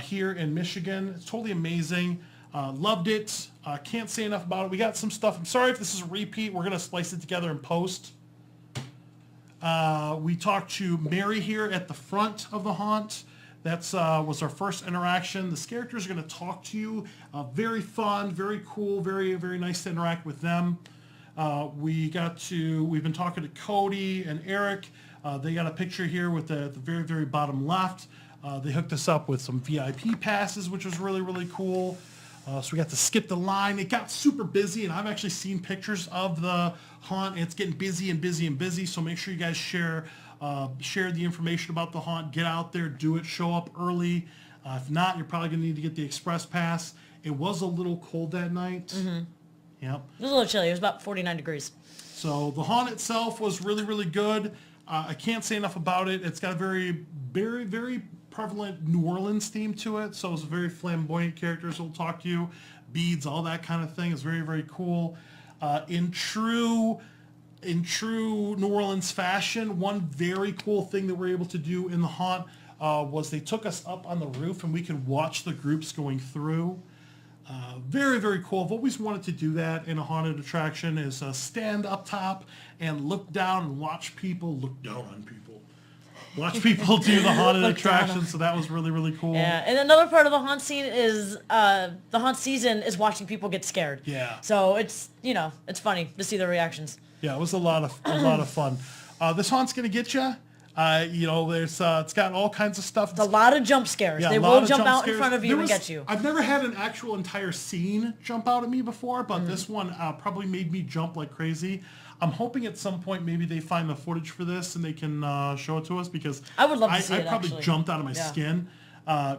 here in Michigan. It's totally amazing. Loved it. Can't say enough about it. We got some stuff. I'm sorry if this is a repeat. We're going to splice it together in post. We talked to Mary here at the front of the haunt. That's was our first interaction. The characters are going to talk to you. Very fun, very cool, very, very nice to interact with them. We've been talking to Cody and Eric. They got a picture here with the very, very bottom left. They hooked us up with some VIP passes, which was really, really cool. So we got to skip the line. It got super busy, and I've actually seen pictures of the haunt. It's getting busy and busy and busy, so make sure you guys share the information about the haunt. Get out there, do it, show up early. If not, you're probably going to need to get the express pass. It was a little cold that night. Mm-hmm. Yep. It was a little chilly. It was about 49 degrees. So the haunt itself was really, really good. I can't say enough about it. It's got a very, very, very prevalent New Orleans theme to it. So it's very flamboyant characters will talk to you, beads, all that kind of thing. It's very, very cool. In true New Orleans fashion, one very cool thing that we're able to do in the haunt was they took us up on the roof and we could watch the groups going through. Very, very cool. I've always wanted to do that in a haunted attraction, is stand up top and look down and watch people look down on people. Watch people do the haunted attraction, so that was really, really cool. Yeah, and another part of the haunt scene is the haunt season is watching people get scared. Yeah. So it's it's funny to see their reactions. Yeah, it was a lot of fun. This haunt's gonna get you. There's it's got all kinds of stuff. It's a lot of jump scares. Yeah, they a lot will of jump out scares. in front of you and get you. I've never had an actual entire scene jump out at me before, but Mm-hmm. this one probably made me jump like crazy. I'm hoping at some point maybe they find the footage for this and they can show it to us, because I would love to see I it, probably actually. jumped out of my Yeah. skin.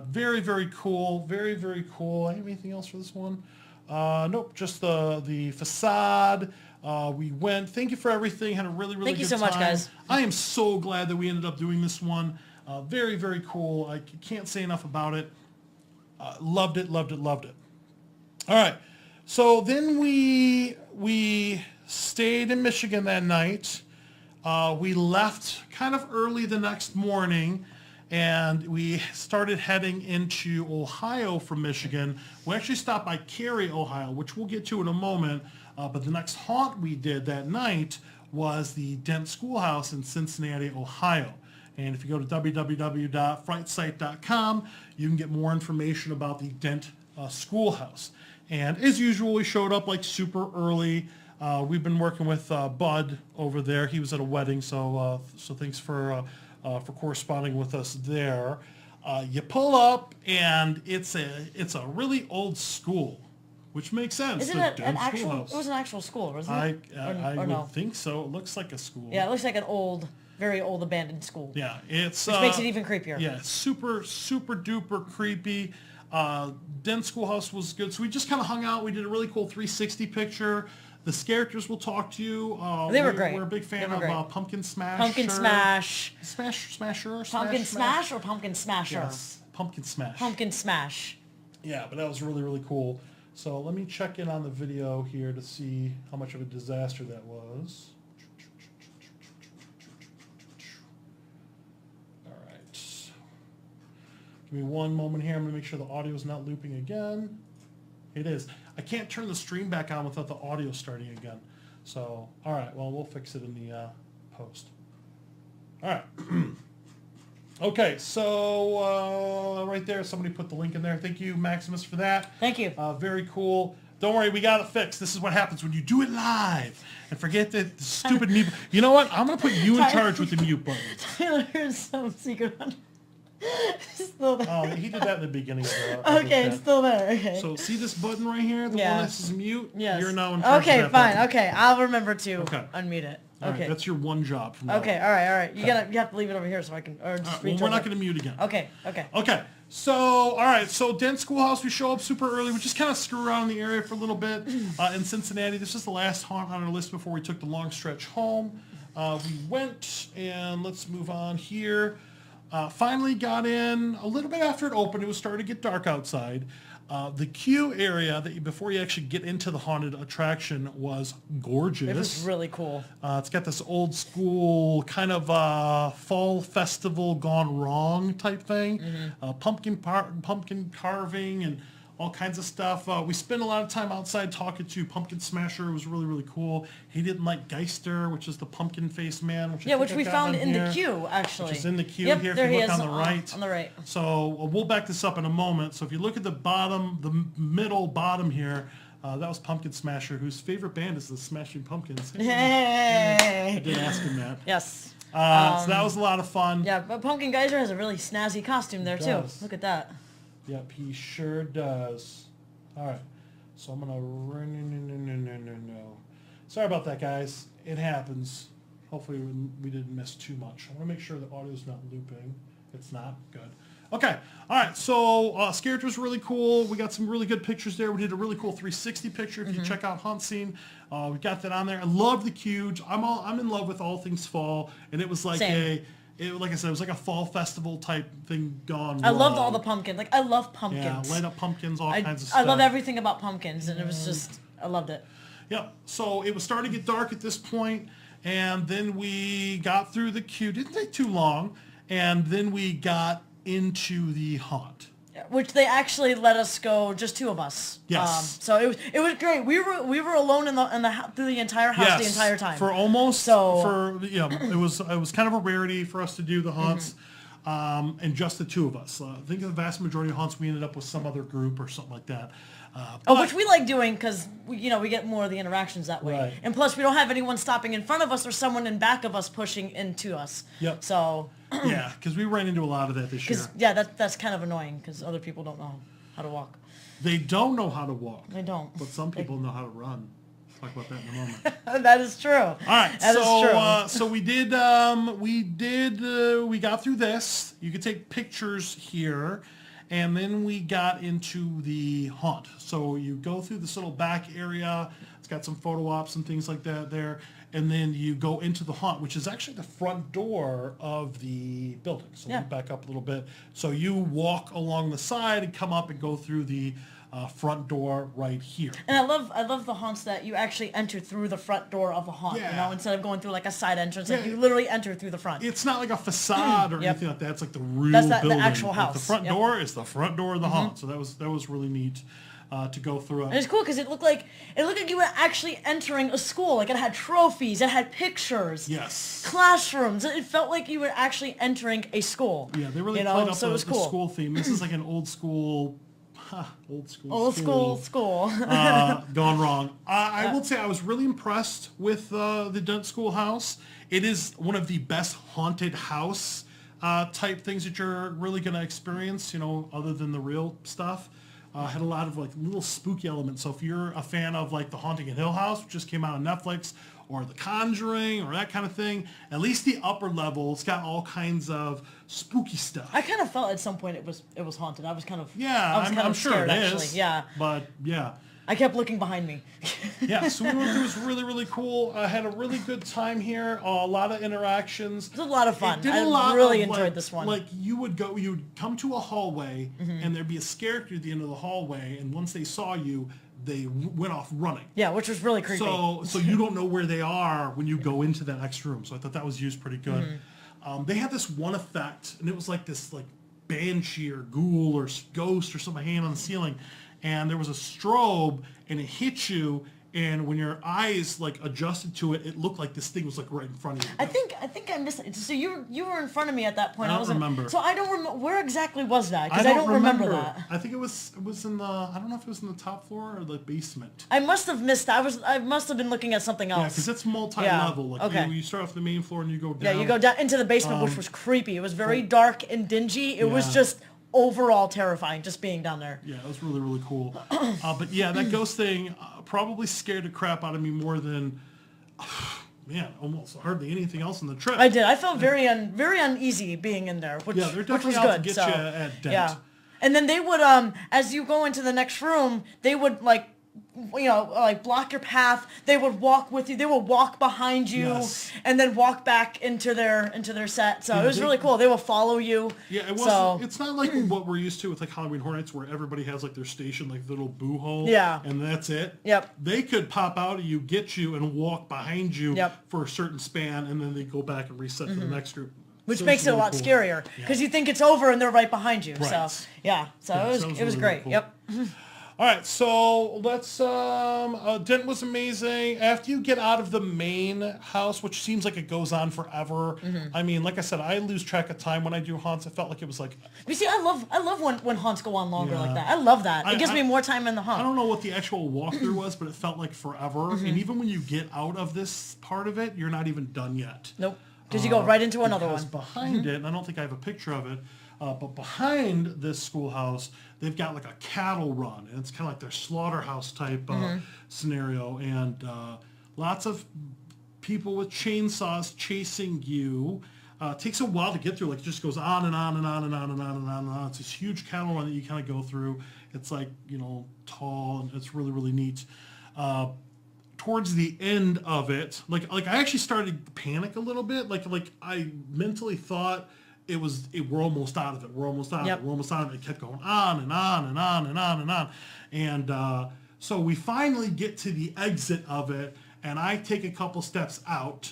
Very, very cool. Very, very cool. Anything else for this one? Nope, just the facade. We went. Thank you for everything. Had a really, really Thank good you so much, time. guys. I am so glad that we ended up doing this one. Very, very cool. I can't say enough about it. Loved it, loved it, loved it. All right. So then we stayed in Michigan that night. We left kind of early the next morning, and we started heading into Ohio from Michigan. We actually stopped by Carey, Ohio, which we'll get to in a moment. But the next haunt we did that night was the Dent Schoolhouse in Cincinnati, Ohio. And if you go to www.frightsite.com, you can get more information about the Dent Schoolhouse. And as usual, we showed up like super early. We've been working with Bud over there. He was at a wedding, so thanks for corresponding with us there. You pull up, and it's a really old school, which makes sense. Isn't it an actual? It was an actual school, wasn't it? I or would no? think so. It looks like a school. Yeah, it looks like an old, very old abandoned school. Yeah, it's Which makes it even creepier. Yeah, super, super duper creepy. Dent Schoolhouse was good. So we just kind of hung out. We did a really cool 360 picture. The characters will talk to you. They were great. We're a big fan of Pumpkin Smash. Pumpkin Smash. Smasher? Pumpkin Smash or Pumpkin Smasher? Yes, Pumpkin Smash. Pumpkin Smash. Yeah, but that was really, really cool. So let me check in on the video here to see how much of a disaster that was. All right. Give me one moment here. I'm going to make sure the audio is not looping again. It is. I can't turn the stream back on without the audio starting again. So, all right. Well, we'll fix it in the post. All right. Okay, so right there, somebody put the link in there. Thank you, Maximus, for that. Thank you. Very cool. Don't worry, we got it fixed. This is what happens when you do it live. And forget the stupid mute. You know what? I'm going to put you in charge with the mute button. Tyler's some secret one. It's still there. He did that in the beginning. Okay, it's still there. Okay. So see this button right here? The Yeah. one that says mute? Yes. You're now in charge Okay, of that fine. button. Okay, I'll remember to Okay. unmute it. All Okay. right, that's your one job from now Okay, on. all right. You have to leave it over here so I can, or just All right, reach well, we're not over. going to mute again. Okay. Okay, so, all right, so Dent Schoolhouse, we show up super early. We just kind of screw around in the area for a little bit in Cincinnati. This is the last haunt on our list before we took the long stretch home. We went, and let's move on here. Finally got in a little bit after it opened. It was starting to get dark outside. The queue area that before you actually get into the haunted attraction was gorgeous. It was really cool. It's got this old school kind of fall festival gone wrong type thing. Pumpkin carving and all kinds of stuff. We spent a lot of time outside talking to Pumpkin Smasher. It was really, really cool. He didn't like Geister, which is the pumpkin face man. Which we found in the queue, actually. Which is in the queue yep, here there if you he look is on the right. On the right. So we'll back this up in a moment. So if you look at the bottom, the middle bottom here, that was Pumpkin Smasher, whose favorite band is the Smashing Pumpkins. Hey! I did ask him that. Yes. So that was a lot of fun. Yeah, but Pumpkin Geyser has a really snazzy costume there, too. does. Look at that. Yep, he sure does. All right, so I'm gonna no. Sorry about that, guys. It happens. Hopefully we didn't miss too much. I want to make sure the audio's not looping. It's not. Good. Okay. All right. So Scared was really cool. We got some really good pictures there. We did a really cool 360 picture. If you check out HauntScene, we got that on there. I love the queue. I'm in love with all things fall, and it was like Same. Like I said, it was like a fall festival type thing gone I wrong. loved all the pumpkins. Like, I love pumpkins. Yeah, light up pumpkins, all kinds of stuff. I love everything about pumpkins, and it was just, I loved it. Yep. So it was starting to get dark at this point, and then we got through the queue. Didn't take too long, and then we got into the haunt. Which they actually let us go, just two of us. Yes. So it was great. We were alone in the through the entire house the entire time. For almost So it was kind of a rarity for us to do the haunts, and just the two of us. I think the vast majority of haunts we ended up with some other group or something like that. Which we like doing because we get more of the interactions that way. Right. And plus we don't have anyone stopping in front of us or someone in back of us pushing into us. Yep. So Yeah, because we ran into a lot of that this year. yeah, that's kind of annoying because other people don't know how to walk. They don't know how to walk. They don't. But some people know how to run. Talk about that in a moment. That is true. All right, That is true. So we got through this. You could take pictures here, and then we got into the haunt. So you go through this little back area. It's got some photo ops and things like that there, and then you go into the haunt, which is actually the front door of the building. So Yeah. we back up a little bit. So you walk along the side and come up and go through the front door right here. And I love the haunts that you actually enter through the front door of a haunt, Yeah. instead of going through like a side entrance, like Yeah. you literally enter through the front. It's not like a facade or Yep. anything like that. It's like the real That's the building. actual Like house. the front Yep. door is the front door of the haunt. So that was really neat to go through And it. it's cool because it looked like you were actually entering a school. Like it had trophies, it had pictures, Yes. classrooms. It felt like you were actually entering a school. Yeah, they really played up so it was the cool. school theme. This is like an old school School. gone wrong. I will say I was really impressed with the Dent Schoolhouse. It is one of the best haunted house type things that you're really going to experience, other than the real stuff. Had a lot of like little spooky elements. So if you're a fan of like The Haunting in Hill House, which just came out on Netflix, or The Conjuring, or that kind of thing, at least the upper level, it's got all kinds of spooky stuff. I kind of felt at some point it was haunted. I was kind of I'm sure scared, it is. actually. Yeah. But yeah. I kept looking behind me. Yeah, so we went through. It was really, really cool. I had a really good time here. A lot of interactions. It was a lot of fun. It did I a lot really of, enjoyed this one. Like you would come to a hallway, and there'd be a character at the end of the hallway, and once they saw you, they went off running. Yeah, which was really creepy. So you don't know where they are when you go into that next room. So I thought that was used pretty good. They had this one effect, and it was like this banshee or ghoul or ghost or something hanging on the ceiling, and there was a strobe, and it hit you, and when your eyes adjusted to it, it looked like this thing was right in front of you. I think I missed it. So you were in front of me at that point. I don't remember. So I don't remember where exactly was that, because I don't remember that. I think it was in the, I don't know if it was in the top floor or the basement. I must have missed. I must have been looking at something else. Yeah, because it's multi-level. Okay. You start off the main floor and you go down. Yeah, you go down into the basement, which was creepy. It was very dark and dingy. It was just overall terrifying just being down there. Yeah, it was really, really cool. But yeah, that ghost thing probably scared the crap out of me more than, man, almost hardly anything else in the trip. I did. I felt very uneasy being in there, which Yeah, they're which definitely was out good. to get so, you at Dent. Yeah. And then they would, as you go into the next room, they would like block your path. They would walk with you. They would walk behind you, Yes. and then walk back into their set. So it was really cool. They will follow you. Yeah, it's not like what we're used to with like Halloween Horror Nights, where everybody has like their station, like the little boo hole. Yeah. And that's it. Yep. They could pop out of you, get you, and walk behind you Yep. for a certain span, and then they go back and reset to the next group. Which So makes it's it a really lot cool. scarier because you think it's over and they're right behind you. Right. So yeah, so Yeah, it was so it was really great. cool. Yep. All right, so let's, Dent was amazing. After you get out of the main house, which seems like it goes on forever. I mean, like I said, I lose track of time when I do haunts. It felt like it was like, You see, I love when haunts go on longer Yeah. like that. I love that. It gives I- me more time in the I haunt. don't know what the actual walkthrough was, but it felt like forever. And even when you get out of this part of it, you're not even done yet. Nope. Because you go right into another Because one. behind it, and I don't think I have a picture of it, but behind this schoolhouse, they've got like a cattle run, and it's kind of like their slaughterhouse type scenario, and lots of people with chainsaws chasing you. It takes a while to get through. Like it just goes on and on and on and on and on and on and on. It's this huge cattle run that you kind of go through. It's like, tall, and it's really, really neat. Towards the end of it, like I actually started to panic a little bit. Like I mentally thought we're almost out of it. We're almost out of Yep. it. We're almost out of it. It kept going on and on and on and on and on. And so we finally get to the exit of it, and I take a couple steps out,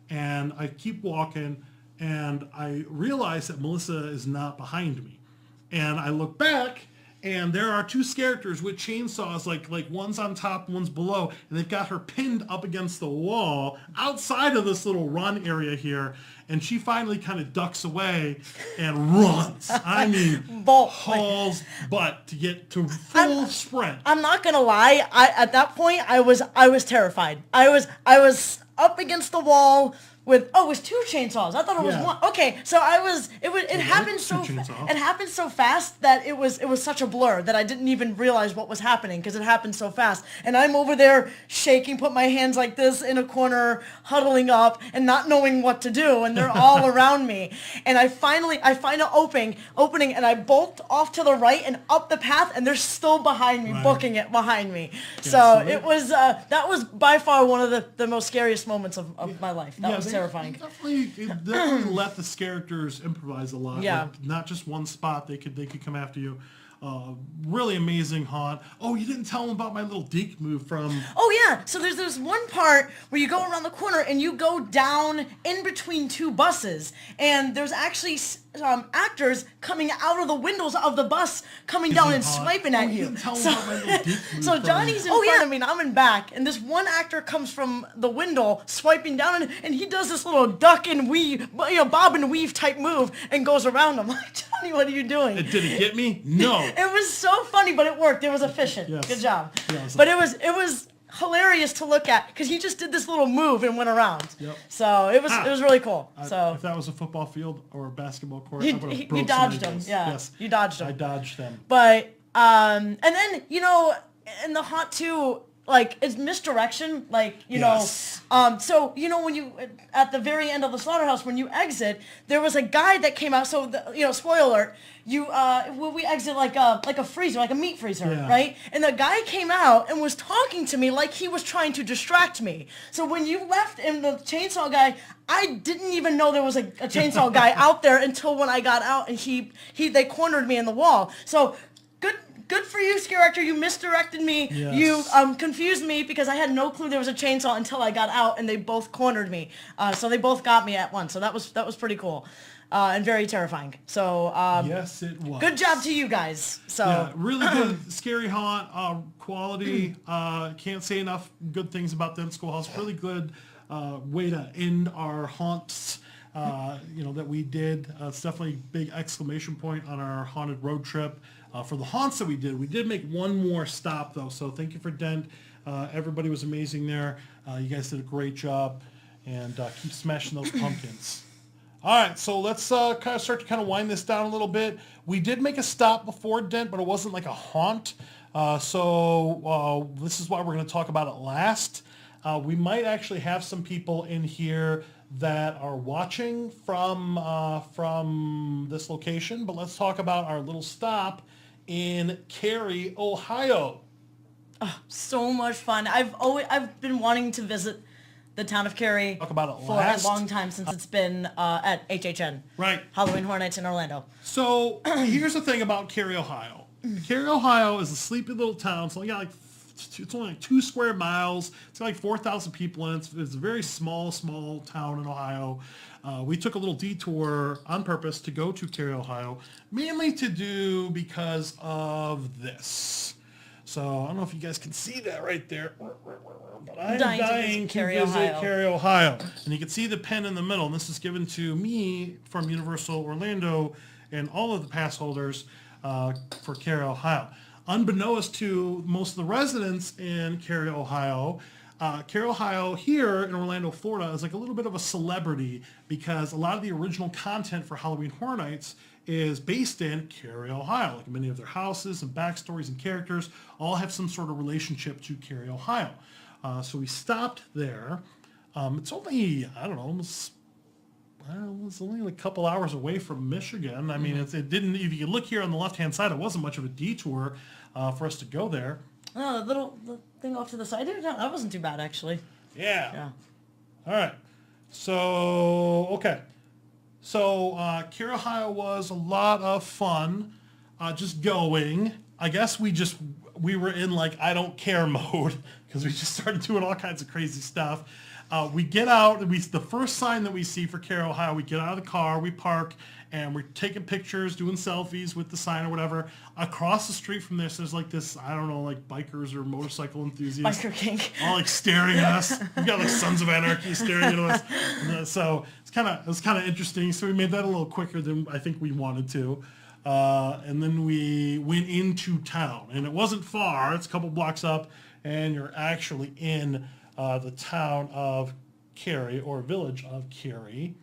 and I keep walking, and I realize that Melissa is not behind me. And I look back, and there are two characters with chainsaws, like one's on top, one's below, and they've got her pinned up against the wall outside of this little run area here, and she finally kind of ducks away and runs. I mean, Bolt. hauls butt to get to full sprint. I'm not gonna lie. At that point I was terrified. I was up against the wall with it was two chainsaws. I thought it was Yeah. one. Okay, so it happened two so chainsaws. it happened so fast that it was such a blur that I didn't even realize what was happening because it happened so fast. And I'm over there shaking, put my hands like this in a corner, huddling up and not knowing what to do, and they're all around me. And I find an opening and I bolt off to the right and up the path, and they're still behind me, Right. booking it behind me. So so they- it was that was by far one of the most scariest moments of my life. That was they terrifying. definitely let the characters improvise a lot. Yeah. Like, not just one spot. They could come after you. Really amazing haunt. Oh, you didn't tell them about my little deke move from. Oh yeah, so there's this one part where you go around the corner and you go down in between two buses, and there's actually actors coming out of the windows of the bus coming down and haunt? swiping Oh, at you you. didn't tell them about my little deke move So from- Johnny's in front of me and I'm in back, and this one actor comes from the window swiping down, and he does this little duck and weave, bob and weave type move and goes around him. Like, Johnny, what are you doing? Did it get me? No. It was so funny, but it worked. It was efficient. Yes. Good job. Yes. But it was hilarious to look at because he just did this little move and went around. Yep. So it was really cool. So If that was a football field or a basketball court, You- I would you have broke dodged some them, ankles. yeah. Yes. You dodged them. I dodged them. but and then in the haunt too, like it's misdirection, like Yes. so when you at the very end of the slaughterhouse when you exit, there was a guy that came out. So spoiler alert, we exit like a freezer, like a meat freezer, Yeah. right? And the guy came out and was talking to me like he was trying to distract me. So when you left and the chainsaw guy, I didn't even know there was a chainsaw guy out there until when I got out, and they cornered me in the wall. So good for you, scare actor. You misdirected me. Yes. You confused me because I had no clue there was a chainsaw until I got out, and they both cornered me. So they both got me at once. So that was pretty cool and very terrifying. So Yes, it was. good job to you guys. So Yeah, really good, scary haunt, quality. Can't say enough good things about Dent Schoolhouse. Really good way to end our haunts. That we did. It's definitely a big exclamation point on our haunted road trip. For the haunts that we did make one more stop though. So thank you for Dent. Everybody was amazing there. You guys did a great job, and keep smashing those pumpkins. All right, so let's kind of start to wind this down a little bit. We did make a stop before Dent, but it wasn't like a haunt. So this is why we're going to talk about it last. We might actually have some people in here that are watching from this location, but let's talk about our little stop in Carey, Ohio. So much fun. I've been wanting to visit the town of Carey Talk about it for last. a long time since it's been at HHN. Right. Halloween Horror Nights in Orlando. So here's the thing about Carey, Ohio. Carey, Ohio is a sleepy little town. It's only got it's only like 2 square miles. It's got like 4,000 people in it. It's a very small town in Ohio. We took a little detour on purpose to go to Carey, Ohio, mainly to do because of this. So I don't know if you guys can see that right there, but I'm dying to visit Carey, Ohio. And you can see the pen in the middle. And this is given to me from Universal Orlando and all of the pass holders for Carey, Ohio. Unbeknownst to most of the residents in Carey, Ohio, Carey, Ohio here in Orlando, Florida is like a little bit of a celebrity because a lot of the original content for Halloween Horror Nights is based in Carey, Ohio. Like many of their houses and backstories and characters all have some sort of relationship to Carey, Ohio. So we stopped there. It's only, I don't know, it's only like a couple hours away from Michigan. I mean, it didn't, if you look here on the left-hand side, it wasn't much of a detour for us to go there. Oh, the thing off to the side, that wasn't too bad, actually. Yeah. All right. So, okay. So, Carey, Ohio was a lot of fun just going. I guess we were in like I don't care mode because we just started doing all kinds of crazy stuff. We get out, the first sign that we see for Carey, Ohio, we get out of the car, we park, and we're taking pictures, doing selfies with the sign or whatever. Across the street from this, there's like this, I don't know, like bikers or motorcycle enthusiasts. Biker King. All like staring at us. We've got like Sons of Anarchy staring at us. And, so it was kind of interesting. So we made that a little quicker than I think we wanted to. And then we went into town. And it wasn't far. It's a couple blocks up. And you're actually in the town of Carey, or village of Carey.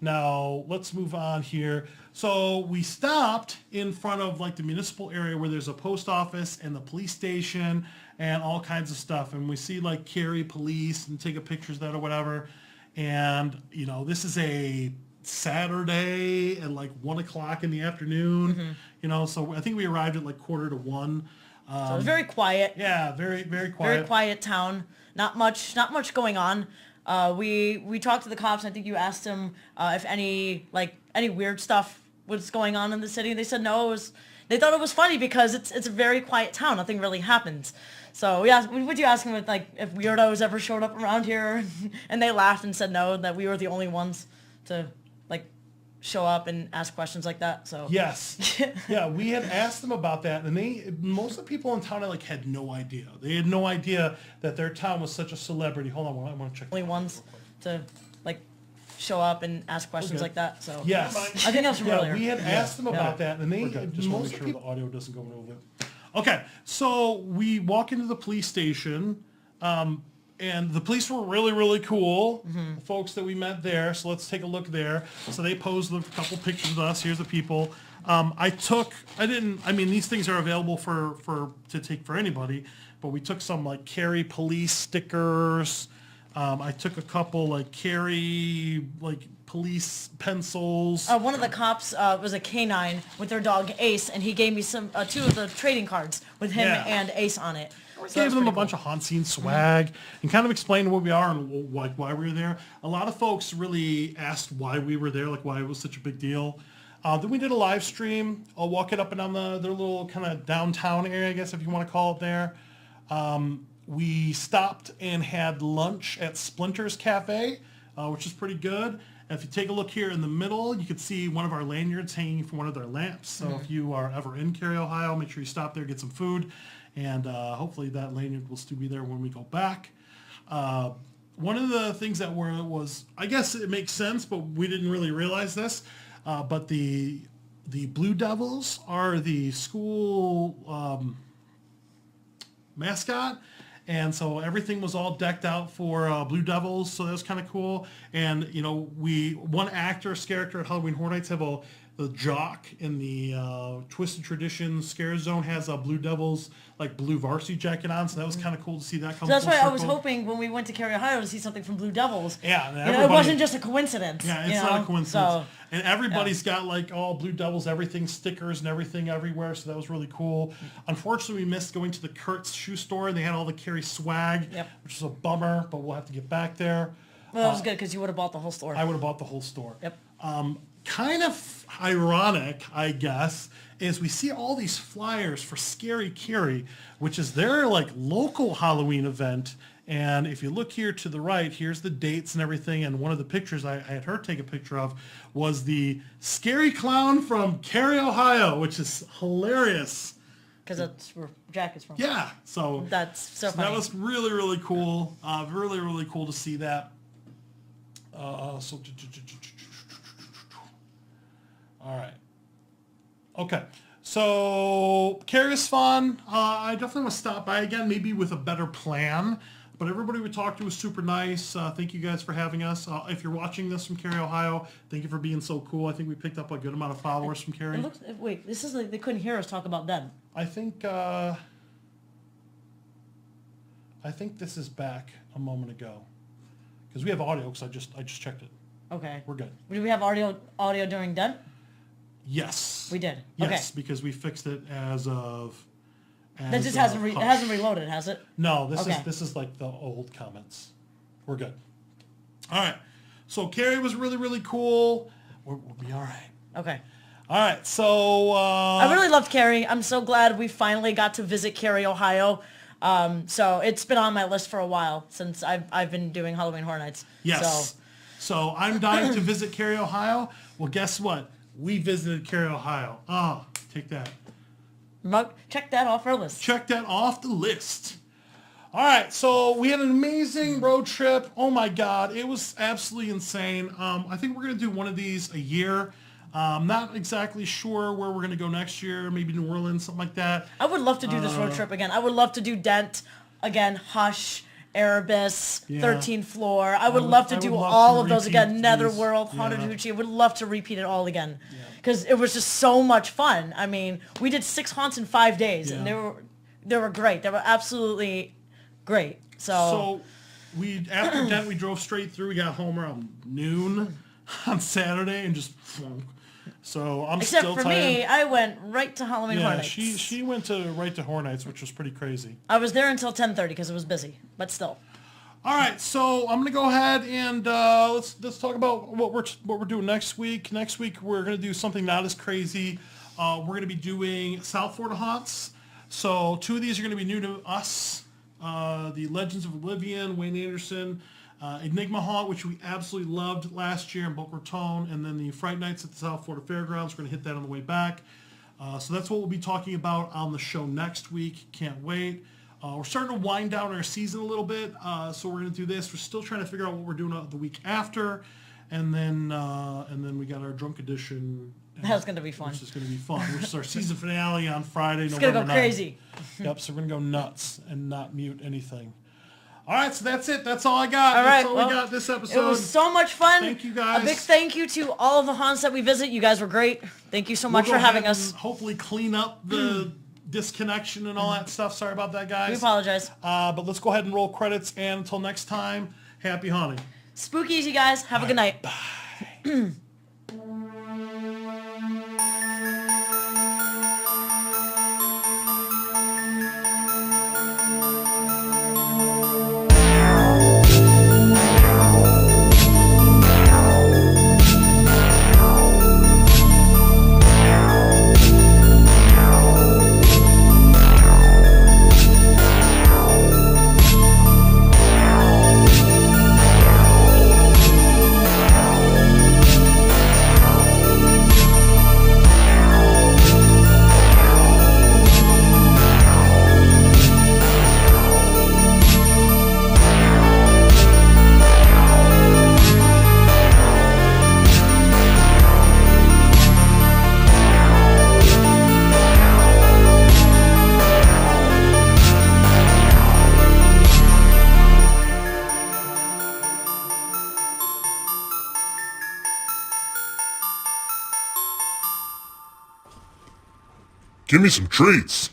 Now, let's move on here. So we stopped in front of like the municipal area where there's a post office and the police station and all kinds of stuff. And we see like Carey police and take a pictures of that or whatever. And, you know, this is a Saturday at like 1 o'clock in the afternoon, you know, so I think we arrived at like 1:45. So it was very quiet. Yeah, very, very quiet. Very quiet town. Not much going on. We talked to the cops. I think you asked them if any weird stuff was going on in the city. They said no. They thought it was funny because it's a very quiet town. Nothing really happens. So yeah, would you ask them if weirdos ever showed up around here? And they laughed and said no, that we were the only ones to show up and ask questions like that. So yes, yeah, we had asked them about that, and most of the people in town had no idea. They had no idea that their town was such a celebrity. Hold on, I want to check. Only ones to show up and ask questions like that. So yes, I think that's from earlier. We had asked them about that, and just want to make sure the audio doesn't go over there. Okay, so we walk into the police station. And the police were really, really cool, the folks that we met there. So let's take a look there. So they posed a couple pictures of us. Here's the people. These things are available to take for anybody, but we took some like Carey police stickers. I took a couple Carey police pencils. One of the cops was a canine with their dog Ace, and he gave me some 2 of the trading cards with him and Ace on it. We gave them a bunch of HauntScene swag and kind of explained what we are and why we were there. A lot of folks really asked why we were there, why it was such a big deal. Then we did a live stream. I'll walk it up and down their little kind of downtown area, I guess, if you want to call it there. We stopped and had lunch at Splinter's Cafe, which is pretty good. And if you take a look here in the middle, you can see one of our lanyards hanging from one of their lamps. So if you are ever in Carey, Ohio, make sure you stop there, get some food. And hopefully that lanyard will still be there when we go back. One of the things that was, I guess it makes sense, but we didn't really realize this, but the Blue Devils are the school mascot. And so everything was all decked out for Blue Devils, so that was kind of cool. And, one actor's character at Halloween Horror Nights the jock in the Twisted Tradition Scare Zone has a Blue Devils like blue varsity jacket on, so that was kind of cool to see that come. So that's full why I was circle. hoping when we went to Carey, Ohio, to see something from Blue Devils. Yeah, and it everybody- wasn't just a coincidence. Yeah, it's you not know? a coincidence. So, And everybody's got like all Blue Devils, everything, stickers and everything everywhere, so that was really cool. Unfortunately, we missed going to the Kurt's shoe store. They had all the Carey swag, Yep. which is a bummer, but we'll have to get back there. well, that was good because you would have bought the whole store. I would have bought the whole store. Yep. Kind of ironic, I guess, is we see all these flyers for Scary Carey, which is their like local Halloween event. And if you look here to the right, here's the dates and everything. And one of the pictures I had her take a picture of was the Scary Clown from Carey, Ohio, which is hilarious. Because that's where Jack is from. Yeah, so That's so funny. that was really, really cool. Really, really cool to see that. All right. Okay. So Carey is fun. I definitely want to stop by again, maybe with a better plan. But everybody we talked to was super nice. Thank you guys for having us. If you're watching this from Carey, Ohio, thank you for being so cool. I think we picked up a good amount of followers from Carey. It looks, wait, this is like they couldn't hear us talk about them. I think this is back a moment ago because we have audio. Because I just checked it. Okay. We're good. Do we have audio during Dent? Yes. We did. Yes, Okay. because we fixed it as of. That just hasn't reloaded, has it? No, Okay. this is like the old comments. We're good. All right. So Carey was really, really cool. We'll be all right. Okay. All right. So I really loved Carey. I'm so glad we finally got to visit Carey, Ohio. So it's been on my list for a while since I've been doing Halloween Horror Nights. yes. So I'm dying to visit Carey, Ohio. Well, guess what? We visited Carey, Ohio. Oh, take that. Check that off our list. Check that off the list. All right, so we had an amazing road trip. Oh my God, it was absolutely insane. I think we're gonna do one of these a year. Not exactly sure where we're gonna go next year. Maybe New Orleans, something like that. I would love to do this road trip again. I would love to do Dent again, Hush, Erebus, Yeah. 13th Floor. I would would- love to I do would love all to of those repeat again. these. Netherworld, Haunted Yeah. Hoochie. I would love to repeat it all again. Because it was just so much fun. I mean, we did 6 haunts in 5 days, and Yeah. they were great. They were absolutely great. So after Dent, we drove straight through. We got home around noon on Saturday and just. So I'm except still for tired. me, I went right to Halloween Horror Yeah, Nights. she went right to Horror Nights, which was pretty crazy. I was there until 10:30 because it was busy, but still. All right, so I'm gonna go ahead and let's talk about what we're doing next week. Next week we're gonna do something not as crazy. We're gonna be doing South Florida haunts. So 2 of these are gonna be new to us. The Legends of Oblivion, Wayne Anderson, Enigma Haunt, which we absolutely loved last year in Boca Raton, and then the Fright Nights at the South Florida Fairgrounds. We're gonna hit that on the way back. So that's what we'll be talking about on the show next week. Can't wait. We're starting to wind down our season a little bit, so we're going to do this. We're still trying to figure out what we're doing the week after, and then we got our Drunk Edition. That's going to be fun. Which is going to be fun, which is our season finale on Friday, It's November going to go 9th. crazy. Yep, so we're going to go nuts and not mute anything. All right, so that's it. That's all I got. All right, That's all well, we got this episode. It was so much fun. Thank you, guys. A big thank you to all of the haunts that we visit. You guys were great. Thank you so much We'll for go having ahead us. and hopefully clean up the disconnection and all that stuff. Sorry about that, guys. We apologize. But let's go ahead and roll credits. And until next time, happy haunting. Spooky easy, guys. Have a good night. Bye. Give me some treats.